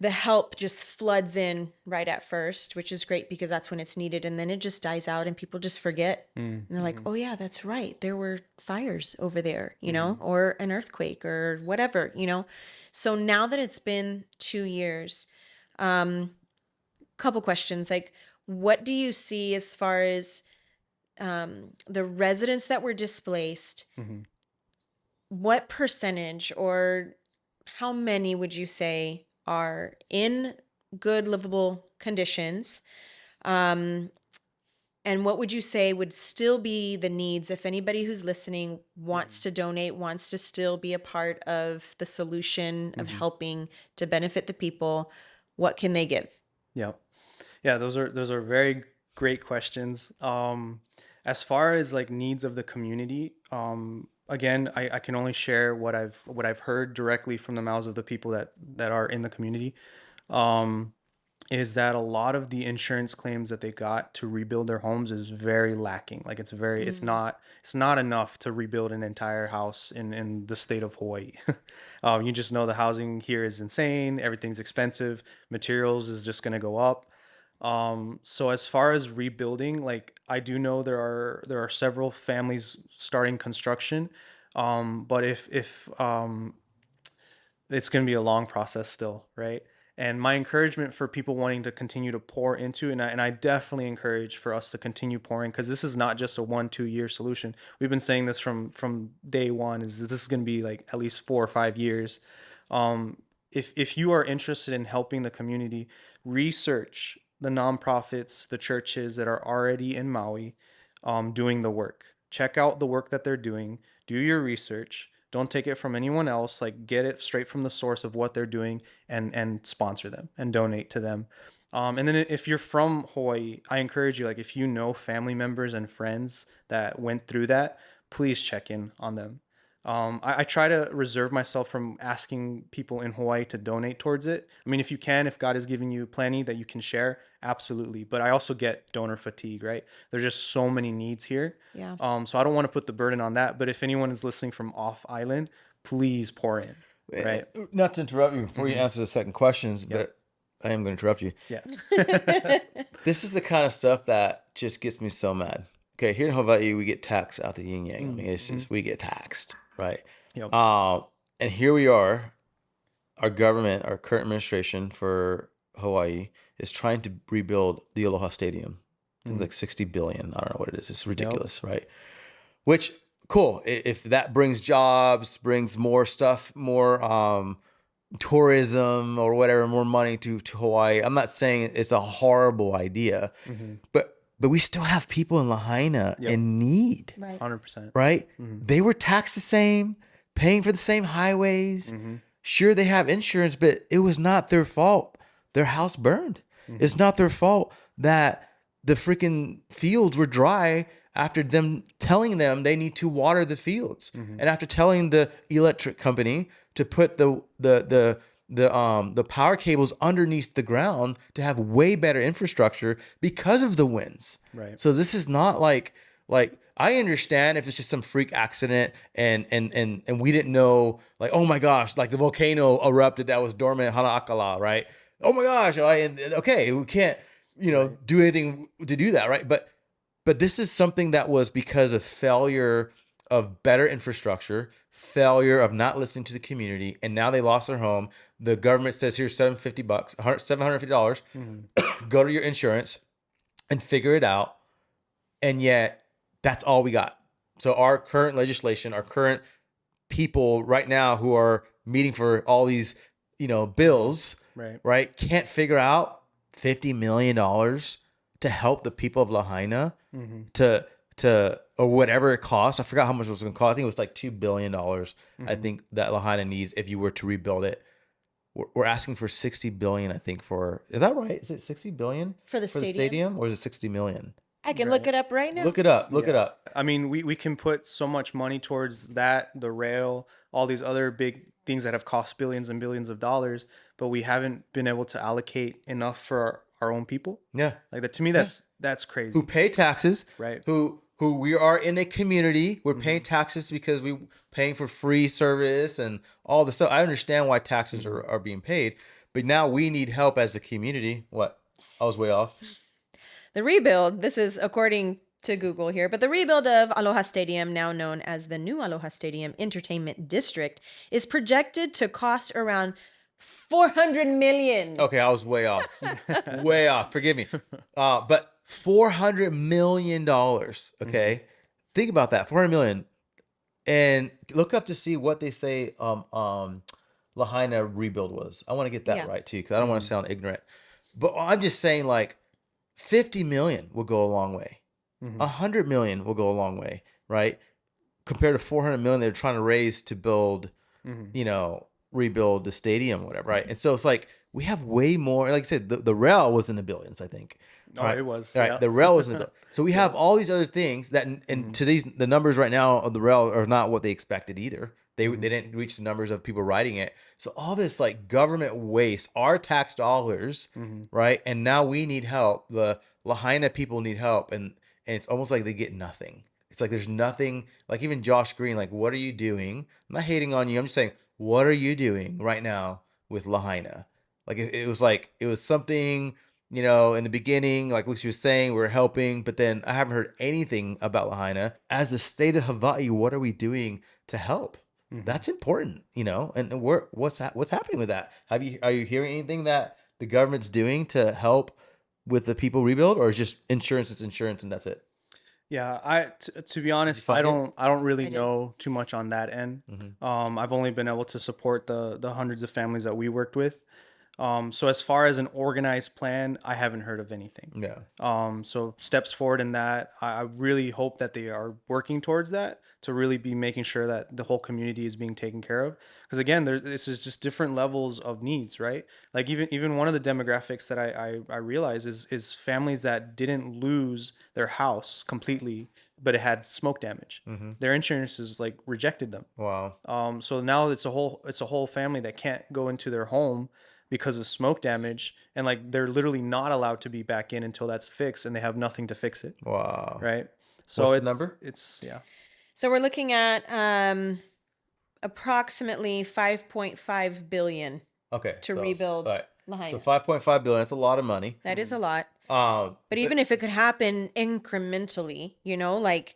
Speaker 3: the help just floods in right at first, which is great because that's when it's needed. And then it just dies out and people just forget. And they're like, oh, yeah, that's right. There were fires over there, you know, or an earthquake or whatever, you know. So now that it's been 2 years, couple questions. Like, what do you see as far as the residents that were displaced? What percentage or how many would you say are in good livable conditions? And what would you say would still be the needs if anybody who's listening wants to donate, wants to still be a part of the solution of helping to benefit the people? What can they give?
Speaker 2: Yeah. Yeah, those are very great questions. As far as like needs of the community, again, I can only share what I've heard directly from the mouths of the people that are in the community. Is that a lot of the insurance claims that they got to rebuild their homes is very lacking. Like it's not enough to rebuild an entire house in the state of Hawaii. You just know the housing here is insane. Everything's expensive. Materials is just going to go up. So as far as rebuilding, like I do know there are several families starting construction. But if it's going to be a long process still, right? And my encouragement for people wanting to continue to pour into, and I definitely encourage for us to continue pouring, because this is not just a 1-2 year solution. We've been saying this from day one, is that this is going to be like at least 4 or 5 years. If you are interested in helping the community, research the nonprofits, the churches that are already in Maui, doing the work. Check out the work that they're doing. Do your research. Don't take it from anyone else. Like, get it straight from the source of what they're doing, and sponsor them and donate to them. And then if you're from Hawaii, I encourage you, like if you know family members and friends that went through that, please check in on them. I try to reserve myself from asking people in Hawaii to donate towards it. I mean, if you can, if God is giving you plenty that you can share, absolutely. But I also get donor fatigue, right? There's just so many needs here.
Speaker 3: Yeah.
Speaker 2: So I don't want to put the burden on that. But if anyone is listening from off island, please pour in, right?
Speaker 1: Not to interrupt you before you answer the second questions, but I am going to interrupt you.
Speaker 2: Yeah.
Speaker 1: This is the kind of stuff that just gets me so mad. Okay, here in Hawaii, we get taxed out the yin yang. I mean, it's just, we get taxed, right?
Speaker 2: Yep.
Speaker 1: And here we are, our government, our current administration for Hawaii is trying to rebuild the Aloha Stadium. I think it's like 60 billion. I don't know what it is. It's ridiculous, right? Which, cool. If that brings jobs, brings more stuff, more tourism or whatever, more money to Hawaii. I'm not saying it's a horrible idea, but we still have people in Lahaina in need,
Speaker 3: Right.
Speaker 2: 100%.
Speaker 1: right? They were taxed the same, paying for the same highways. Sure, they have insurance, but it was not their fault. Their house burned. It's not their fault that the freaking fields were dry after them telling them they need to water the fields, and after telling the electric company to put the power cables underneath the ground to have way better infrastructure because of the winds.
Speaker 2: Right.
Speaker 1: So this is not like I understand if it's just some freak accident and we didn't know, like, oh my gosh, like the volcano erupted that was dormant at Hana'akala, right? Oh my gosh, okay, we can't, do anything to do that, right? But this is something that was because of failure of better infrastructure, failure of not listening to the community, and now they lost their home. The government says, here's $750, $750. Go to your insurance and figure it out. And yet that's all we got. So our current legislation, our current people right now who are meeting for all these, bills, right, can't figure out $50 million to help the people of Lahaina to or whatever it costs. I forgot how much it was going to cost. I think it was like $2 billion. I think that Lahaina needs if you were to rebuild it. We're asking for 60 billion, I think, is that right? Is it 60 billion
Speaker 3: For the stadium?
Speaker 1: or is it 60 million?
Speaker 3: I can look it up right now.
Speaker 1: Look it up. Look it up.
Speaker 2: I mean, we can put so much money towards that, the rail, all these other big things that have cost billions and billions of dollars, but we haven't been able to allocate enough for our own people.
Speaker 1: Yeah.
Speaker 2: Like that, to me, that's crazy.
Speaker 1: Who pay taxes,
Speaker 2: right?
Speaker 1: Who we are in a community. We're paying taxes because we paying for free service and all the stuff. I understand why taxes are being paid, But now we need help as a community. What? I was way off.
Speaker 3: The rebuild, this is according to Google here, but the rebuild of Aloha Stadium, now known as the new Aloha Stadium Entertainment District, is projected to cost around 400 million.
Speaker 1: Okay, I was way off. Way off. Forgive me. But $400 million. Okay. Think about that. 400 million. And look up to see what they say Lahaina rebuild was. I want to get that
Speaker 3: Yeah.
Speaker 1: right too, because I don't want to sound ignorant. But I'm just saying, like, 50 million will go a long way. 100 million will go a long way, right? Compared to 400 million they're trying to raise to build, rebuild the stadium, whatever, right? And so it's like we have way more. Like I said, the rail was in the billions, I think.
Speaker 2: Oh,
Speaker 1: Right?
Speaker 2: it was.
Speaker 1: Right.
Speaker 2: Yeah.
Speaker 1: The rail was in the billions. So we have all these other things that, and the numbers right now of the rail are not what they expected either. They didn't reach the numbers of people riding it. So all this like government waste, our tax dollars, right? And now we need help. The Lahaina people need help, and it's almost like they get nothing. It's like there's nothing. Like even Josh Green, like, what are you doing? I'm not hating on you. I'm just saying, what are you doing right now with Lahaina? Like it was something, in the beginning, like Lucy was saying, we're helping, but then I haven't heard anything about Lahaina. As the state of Hawaii, what are we doing to help? That's important, and what's happening with that? Are you hearing anything that the government's doing to help with the people rebuild, or is just insurance? It's insurance and that's it.
Speaker 2: Yeah, to be honest,
Speaker 1: find
Speaker 2: I don't really
Speaker 3: I did.
Speaker 2: know too much on that end. I've only been able to support the hundreds of families that we worked with. So as far as an organized plan, I haven't heard of anything.
Speaker 1: Yeah.
Speaker 2: So steps forward in that, I really hope that they are working towards that to really be making sure that the whole community is being taken care of. Because again, this is just different levels of needs, right? Like even one of the demographics that I realize is families that didn't lose their house completely, but it had smoke damage. Their insurances like rejected them.
Speaker 1: Wow.
Speaker 2: So now it's a whole family that can't go into their home because of smoke damage, and like they're literally not allowed to be back in until that's fixed, and they have nothing to fix it.
Speaker 1: Wow.
Speaker 2: Right. So
Speaker 1: What's
Speaker 2: it's
Speaker 1: the number?
Speaker 2: It's yeah.
Speaker 3: So we're looking at approximately 5.5 billion
Speaker 1: Okay.
Speaker 3: to
Speaker 1: so-
Speaker 3: rebuild
Speaker 1: all right.
Speaker 3: Lahaina.
Speaker 1: So 5.5 billion. That's a lot of money.
Speaker 3: That is a lot.
Speaker 1: But
Speaker 3: But even if it could happen incrementally, like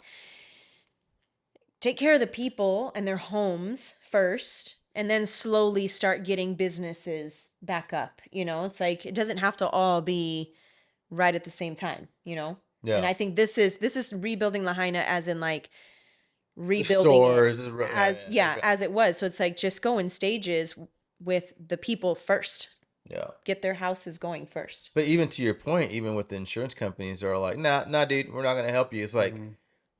Speaker 3: take care of the people and their homes first, and then slowly start getting businesses back up. It's like it doesn't have to all be right at the same time.
Speaker 1: Yeah.
Speaker 3: And I think this is rebuilding Lahaina as in like
Speaker 1: The
Speaker 3: rebuilding
Speaker 1: stores
Speaker 3: it
Speaker 1: right,
Speaker 3: as
Speaker 1: okay.
Speaker 3: as it was. So it's like just go in stages with the people first.
Speaker 1: Yeah.
Speaker 3: Get their houses going first.
Speaker 1: But even to your point, even with the insurance companies, they're like, nah, dude, we're not gonna help you. It's like,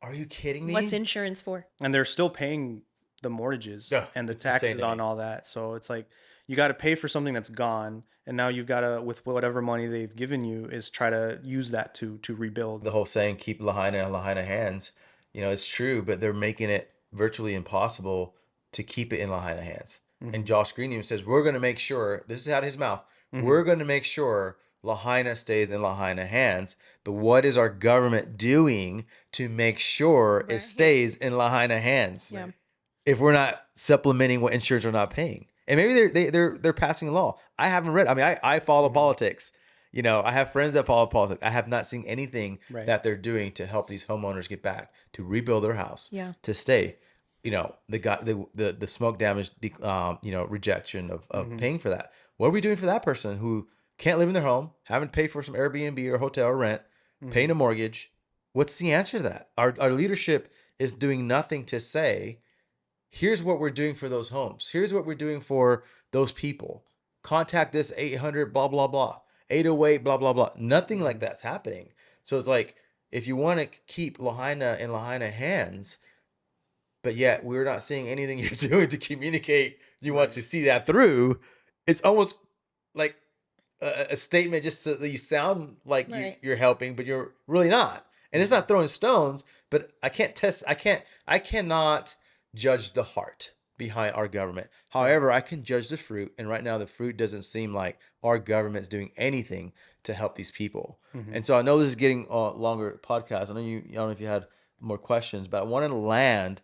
Speaker 1: are you kidding me?
Speaker 3: What's insurance for?
Speaker 2: And they're still paying the mortgages
Speaker 1: Yeah,
Speaker 2: and the
Speaker 1: it's insane
Speaker 2: taxes
Speaker 1: to
Speaker 2: on
Speaker 1: me.
Speaker 2: all that. So it's like you got to pay for something that's gone, and now you've got to, with whatever money they've given you, is try to use that to rebuild.
Speaker 1: The whole saying, keep Lahaina in Lahaina hands, it's true, but they're making it virtually impossible to keep it in Lahaina hands. And Josh Green even says, we're going to make sure, this is out of his mouth, we're going to make sure Lahaina stays in Lahaina hands. But what is our government doing to make sure it
Speaker 3: Right.
Speaker 1: stays in Lahaina hands?
Speaker 3: Yeah.
Speaker 1: If we're not supplementing what insurance are not paying. And maybe they're passing a law. I haven't read. I mean, I follow politics. I have friends that follow politics. I have not seen anything
Speaker 2: Right.
Speaker 1: that they're doing to help these homeowners get back to rebuild their house.
Speaker 3: Yeah.
Speaker 1: To stay. The smoke damage. Rejection of paying for that. What are we doing for that person who can't live in their home, having to pay for some Airbnb or hotel or rent, paying a mortgage? What's the answer to that? Our leadership is doing nothing to say, here's what we're doing for those homes. Here's what we're doing for those people. Contact this 800 blah, blah, blah. 808 blah, blah, blah. Nothing like that's happening. So it's like, if you want to keep Lahaina in Lahaina hands, but yet we're not seeing anything you're doing to communicate you want to see that through, it's almost like a statement just so that you sound like
Speaker 3: Right.
Speaker 1: you're helping, but you're really not. And it's not throwing stones, but I cannot judge the heart behind our government. However, I can judge the fruit, and right now the fruit doesn't seem like our government's doing anything to help these people. And so I know this is getting a longer podcast. I don't know if you had more questions, but I wanted to land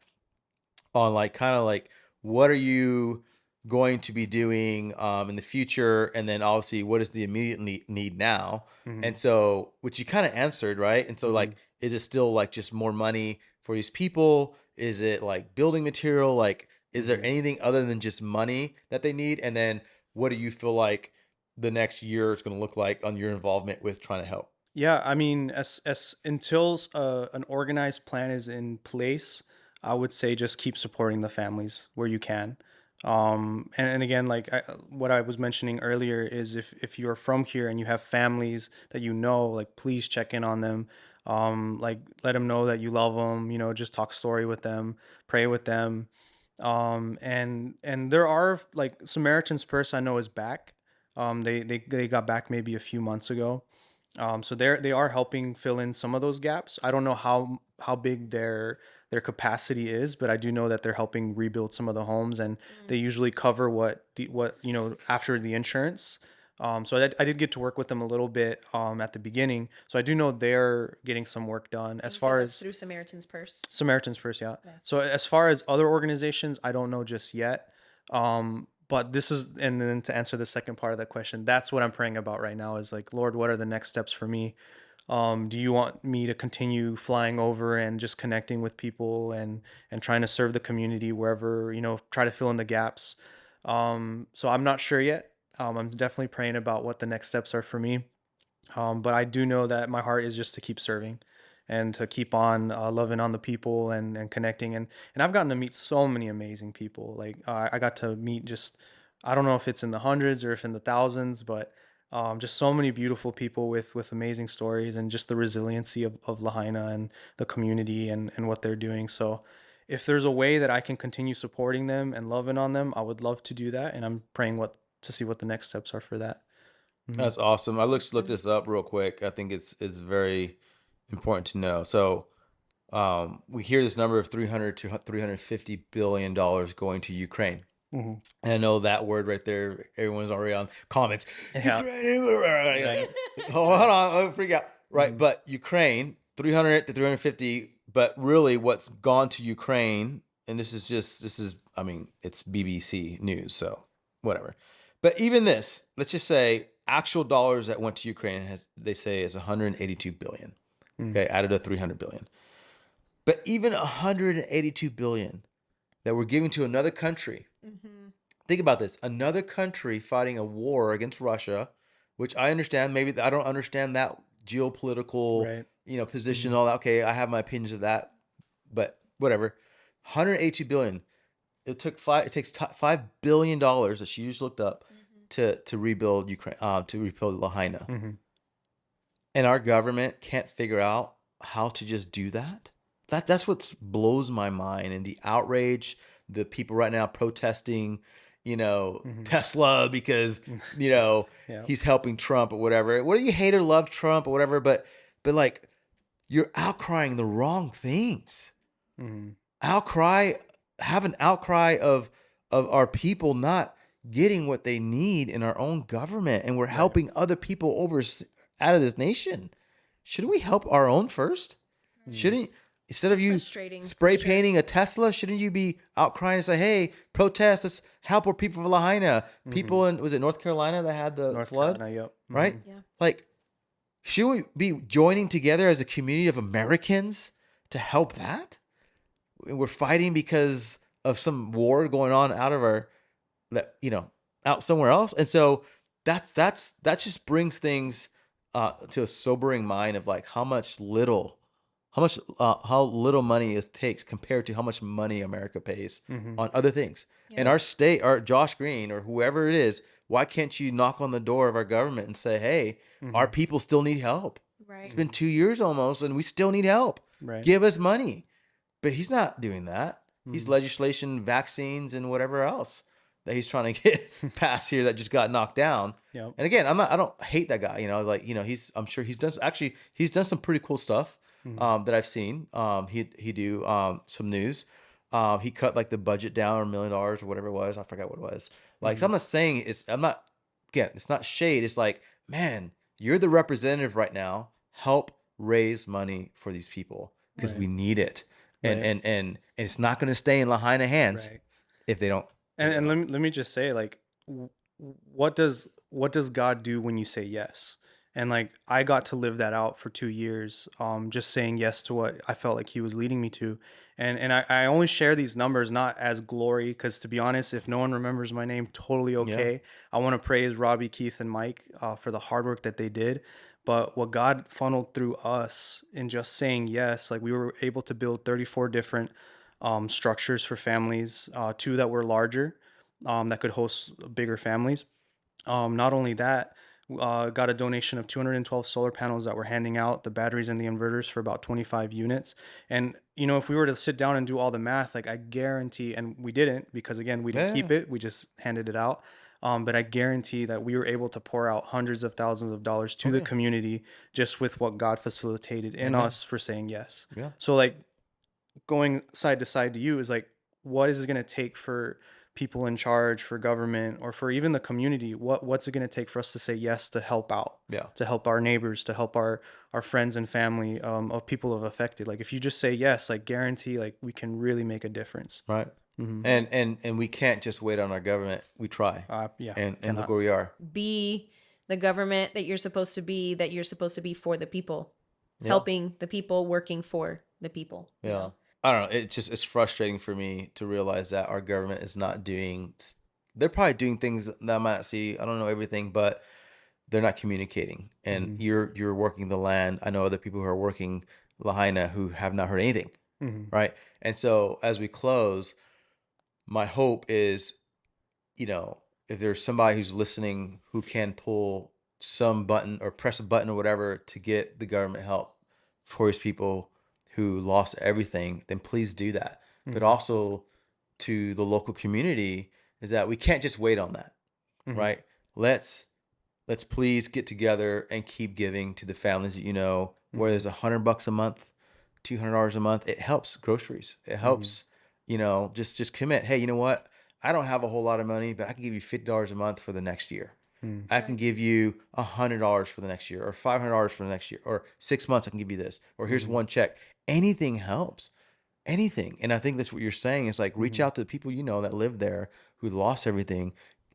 Speaker 1: on like kind of like what are you going to be doing in the future, and then obviously what is the immediate need now.
Speaker 2: Mm-hmm.
Speaker 1: And so, which you kind of answered, right? And so,
Speaker 2: Mm-hmm.
Speaker 1: like, is it still like just more money for these people? Is it like building material? Like, is there
Speaker 2: Mm-hmm.
Speaker 1: anything other than just money that they need? And then what do you feel like the next year is going to look like on your involvement with trying to help?
Speaker 2: Yeah, I mean, as until an organized plan is in place, I would say just keep supporting the families where you can. And again, what I was mentioning earlier is if you're from here and you have families that you know, like please check in on them. Like let them know that you love them. You know, just talk story with them, pray with them. And there are like Samaritan's Purse I know is back. They got back maybe a few months ago. So they are helping fill in some of those gaps. I don't know how big their capacity is, but I do know that they're helping rebuild some of the homes, and they usually cover what after the insurance. So I did get to work with them a little bit at the beginning, so I do know they're getting some work done.
Speaker 3: And
Speaker 2: As
Speaker 3: you said
Speaker 2: far
Speaker 3: that's
Speaker 2: as
Speaker 3: through Samaritan's Purse.
Speaker 2: Samaritan's Purse, yeah.
Speaker 3: Nice.
Speaker 2: So as far as other organizations, I don't know just yet. But this is, and then to answer the second part of that question, that's what I'm praying about right now is like, Lord, what are the next steps for me? Do you want me to continue flying over and just connecting with people and trying to serve the community wherever, try to fill in the gaps? So I'm not sure yet. I'm definitely praying about what the next steps are for me. But I do know that my heart is just to keep serving and to keep on loving on the people and connecting. And I've gotten to meet so many amazing people. Like I got to meet just, I don't know if it's in the hundreds or if in the thousands, but just so many beautiful people with amazing stories and just the resiliency of Lahaina and the community and what they're doing. So if there's a way that I can continue supporting them and loving on them, I would love to do that. And I'm praying to see what the next steps are for that. Hmm.
Speaker 1: That's awesome. I looked
Speaker 3: Awesome.
Speaker 1: this up real quick. I think it's very important to know. So we hear this number of 300 to 350 billion dollars going to Ukraine.
Speaker 2: Hmm.
Speaker 1: And I know that word right there. Everyone's already on comments.
Speaker 2: Yeah.
Speaker 1: Ukraine.
Speaker 2: Right.
Speaker 1: Hold on, I'll freak out. Right,
Speaker 2: Hmm.
Speaker 1: but Ukraine, 300 to 350. But really, what's gone to Ukraine, and I mean, it's BBC News, so whatever. But even this, let's just say actual dollars that went to Ukraine, they say is 182 billion. Okay, added a 300 billion. But even 182 billion that we're giving to another country.
Speaker 3: Mm-hmm.
Speaker 1: Think about this: another country fighting a war against Russia, which I understand. Maybe I don't understand that geopolitical,
Speaker 2: Right.
Speaker 1: position
Speaker 2: Hmm.
Speaker 1: and all that. Okay, I have my opinions of that, but whatever. 182 billion. It took five. It takes $5 billion that she just looked up
Speaker 3: Mm-hmm.
Speaker 1: to rebuild Ukraine, to rebuild Lahaina,
Speaker 2: Hmm.
Speaker 1: and our government can't figure out how to just do that. That's what blows my mind, and the outrage, the people right now protesting,
Speaker 2: Hmm.
Speaker 1: Tesla because
Speaker 2: Yeah.
Speaker 1: he's helping Trump or whatever. Whether you hate or love Trump or whatever, but like you're outcrying the wrong things.
Speaker 2: Hmm.
Speaker 1: Outcry, have an outcry of our people not getting what they need in our own government, and we're
Speaker 2: Right.
Speaker 1: helping other people out of this nation. Shouldn't we help our own first?
Speaker 2: Hmm.
Speaker 1: Shouldn't, instead of
Speaker 3: It's
Speaker 1: you
Speaker 3: frustrating for
Speaker 1: spray
Speaker 3: sure.
Speaker 1: painting a Tesla, shouldn't you be out crying and say, "Hey, protest! Let's help our people of Lahaina."
Speaker 2: Hmm.
Speaker 1: People in, was it North Carolina that had the
Speaker 2: North
Speaker 1: flood,
Speaker 2: Carolina. Yep.
Speaker 1: right?
Speaker 2: Hmm.
Speaker 3: Yeah.
Speaker 1: Like, should we be joining together as a community of Americans to help that? We're fighting because of some war going on out of our, that out somewhere else. And so that just brings things to a sobering mind of like how little money it takes compared to how much money America pays
Speaker 2: Hmm.
Speaker 1: on other things. And
Speaker 3: Yeah.
Speaker 1: our state, our Josh Green or whoever it is, why can't you knock on the door of our government and say, hey, our
Speaker 2: Hmm.
Speaker 1: people still need help? It's
Speaker 3: Right.
Speaker 1: been 2 years almost and we still need help.
Speaker 2: Right.
Speaker 1: Give us money. But he's not doing that. He's
Speaker 2: Hmm.
Speaker 1: legislation, vaccines, and whatever else that he's trying to get passed here that just got knocked down.
Speaker 2: Yep.
Speaker 1: And again, I don't hate that guy. I'm sure he's done some pretty cool stuff
Speaker 2: Hmm.
Speaker 1: that I've seen. He do some news. He cut like the budget down or $1 million or whatever it was. I forgot what it was. Like, so
Speaker 2: Hmm.
Speaker 1: I'm not saying it's not shade. It's like, man, you're the representative right now. Help raise money for these people because
Speaker 2: Right.
Speaker 1: we need it. And
Speaker 2: Right.
Speaker 1: and and, and it's not going to stay in Lahaina hands
Speaker 2: Right.
Speaker 1: if they don't
Speaker 2: And let me just say, like, what does God do when you say yes? And like I got to live that out for 2 years, just saying yes to what I felt like He was leading me to. And I only share these numbers not as glory, because to be honest, if no one remembers my name, totally
Speaker 1: Yeah.
Speaker 2: okay. I want to praise Robbie, Keith, and Mike for the hard work that they did. But what God funneled through us in just saying yes, like we were able to build 34 different structures for families, two that were larger, that could host bigger families. Not only that, got a donation of 212 solar panels that we're handing out, the batteries and the inverters for about 25 units. And, if we were to sit down and do all the math, like I guarantee, and we didn't, because again, we didn't
Speaker 1: Yeah.
Speaker 2: keep it, we just handed it out. But I guarantee that we were able to pour out hundreds of thousands of dollars to
Speaker 1: Oh
Speaker 2: the
Speaker 1: yeah.
Speaker 2: community just with what God facilitated in
Speaker 1: Amen.
Speaker 2: us for saying yes.
Speaker 1: Yeah.
Speaker 2: So, like, going side to side to you is like, what is it going to take for people in charge, for government, or for even the community? What's it going to take for us to say yes, to help out,
Speaker 1: Yeah.
Speaker 2: to help our neighbors, to help our friends and family, of people who have affected? Like, if you just say yes, like guarantee, like we can really make a difference.
Speaker 1: Right. And we can't just wait on our government. We try.
Speaker 2: Yeah,
Speaker 1: And look
Speaker 2: cannot.
Speaker 1: where we are.
Speaker 3: Be the government that you're supposed to be, that you're supposed to be for the people,
Speaker 1: Yeah.
Speaker 3: helping the people, working for the people. You
Speaker 1: Yeah.
Speaker 3: know?
Speaker 1: I don't know. It's frustrating for me to realize that our government is not doing. They're probably doing things that I might not see. I don't know everything, but they're not communicating. And
Speaker 2: Hmm.
Speaker 1: you're working the land. I know other people who are working Lahaina who have not heard anything.
Speaker 2: Hmm.
Speaker 1: Right. And so as we close, my hope is, if there's somebody who's listening who can pull some button or press a button or whatever to get the government help for his people who lost everything, then please do that. But
Speaker 2: Hmm.
Speaker 1: also to the local community is that we can't just wait on that,
Speaker 2: Hmm.
Speaker 1: right? Let's please get together and keep giving to the families that whether it's $100 a month, $200 a month. It helps groceries. It
Speaker 2: Hmm.
Speaker 1: helps, just commit. Hey, you know what? I don't have a whole lot of money, but I can give you $50 a month for the next year.
Speaker 2: Hmm.
Speaker 1: I can give you $100 for the next year, or $500 for the next year, or 6 months. I can give you this, or here's
Speaker 2: Hmm.
Speaker 1: one check. Anything helps. Anything. And I think that's what you're saying is like reach
Speaker 2: Hmm.
Speaker 1: out to the people that live there who lost everything.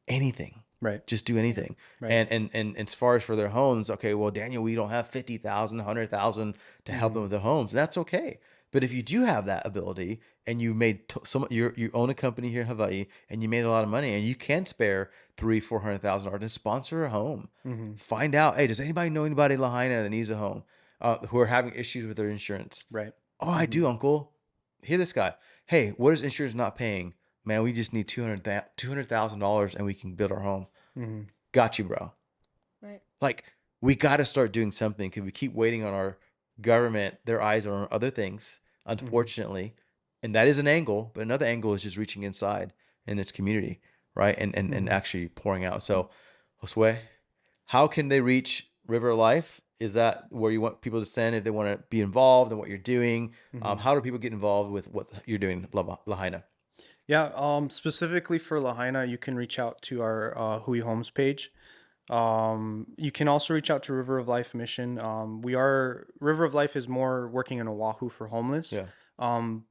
Speaker 1: Anything.
Speaker 2: Right.
Speaker 1: Just do anything.
Speaker 2: Right.
Speaker 1: And as far as for their homes, okay, well, Daniel, we don't have 50,000, 100,000 to help them
Speaker 2: Hmm.
Speaker 1: with their homes. That's okay. But if you do have that ability and you made you own a company here in Hawaii and you made a lot of money and you can spare $300,000-400,000 to sponsor a home,
Speaker 2: Hmm.
Speaker 1: find out, hey, does anybody know anybody in Lahaina that needs a home, who are having issues with their insurance?
Speaker 2: Right.
Speaker 1: Oh, I
Speaker 2: Hmm.
Speaker 1: do, Uncle. Hear this guy. Hey, what is insurance not paying? Man, we just need $200,000 and we can build our home.
Speaker 2: Hmm.
Speaker 1: Got you, bro.
Speaker 3: Right.
Speaker 1: Like, we got to start doing something because we keep waiting on our government. Their eyes are on other things,
Speaker 2: Hmm.
Speaker 1: unfortunately. And that is an angle, but another angle is just reaching inside in its community, right? And
Speaker 2: Hmm.
Speaker 1: actually pouring out. So, Josue, how can they reach River of Life? Is that where you want people to send if they want to be involved in what you're doing?
Speaker 2: Hmm.
Speaker 1: How do people get involved with what you're doing, Lahaina?
Speaker 2: Yeah, specifically for Lahaina, you can reach out to our Hui Homes page. You can also reach out to River of Life Mission. River of Life is more working in Oahu for homeless.
Speaker 1: Yeah.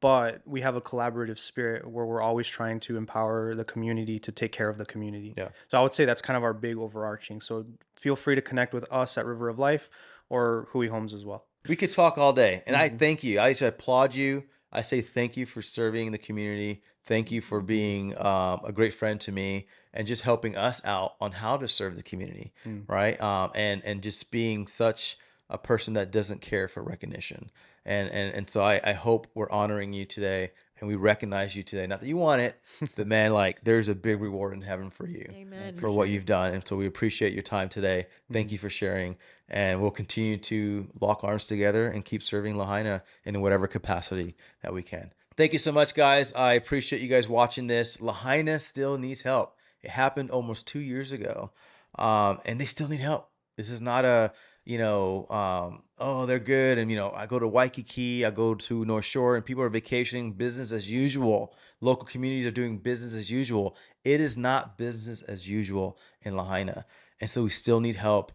Speaker 2: But we have a collaborative spirit where we're always trying to empower the community to take care of the community.
Speaker 1: Yeah.
Speaker 2: So I would say that's kind of our big overarching. So feel free to connect with us at River of Life or Hui Homes as well.
Speaker 1: We could talk all day. And I
Speaker 2: Hmm.
Speaker 1: thank you. I just applaud you. I say thank you for serving the community. Thank you for being a great friend to me and just helping us out on how to serve the community, right? And just being such a person that doesn't care for recognition. And so I hope we're honoring you today and we recognize you today. Not that you want it, but man, like there's a big reward in heaven for you
Speaker 2: I
Speaker 3: Amen.
Speaker 1: for what
Speaker 2: appreciate it.
Speaker 1: you've done. And so we appreciate your time today. Thank
Speaker 2: Hmm.
Speaker 1: you for sharing. And we'll continue to lock arms together and keep serving Lahaina in whatever capacity that we can. Thank you so much, guys. I appreciate you guys watching this. Lahaina still needs help. It happened almost 2 years ago, and they still need help. This is not a, oh, they're good. And, I go to Waikiki, I go to North Shore, and people are vacationing, business as usual. Local communities are doing business as usual. It is not business as usual in Lahaina. And so we still need help.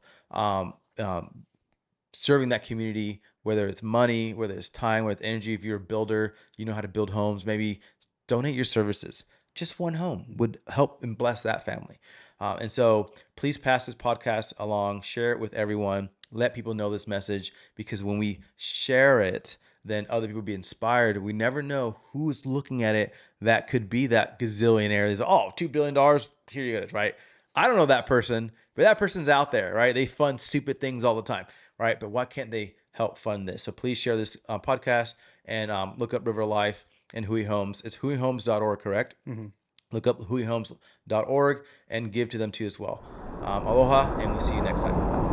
Speaker 1: Serving that community, whether it's money, whether it's time, whether it's energy. If you're a builder, you know how to build homes, maybe donate your services. just one home would help and bless that family. And so please pass this podcast along, share it with everyone, let people know this message, because when we share it, then other people be inspired. We never know who's looking at it that could be that gazillionaire. There's, oh, $2 billion, here you go, right? I don't know that person, but that person's out there, right? They fund stupid things all the time, right? But why can't they help fund this? So please share this podcast and look up River Life and Hui Homes. It's huihomes.org, correct?
Speaker 2: Mm-hmm.
Speaker 1: Look up huihomes.org and give to them too as well. Aloha, and we'll see you next time.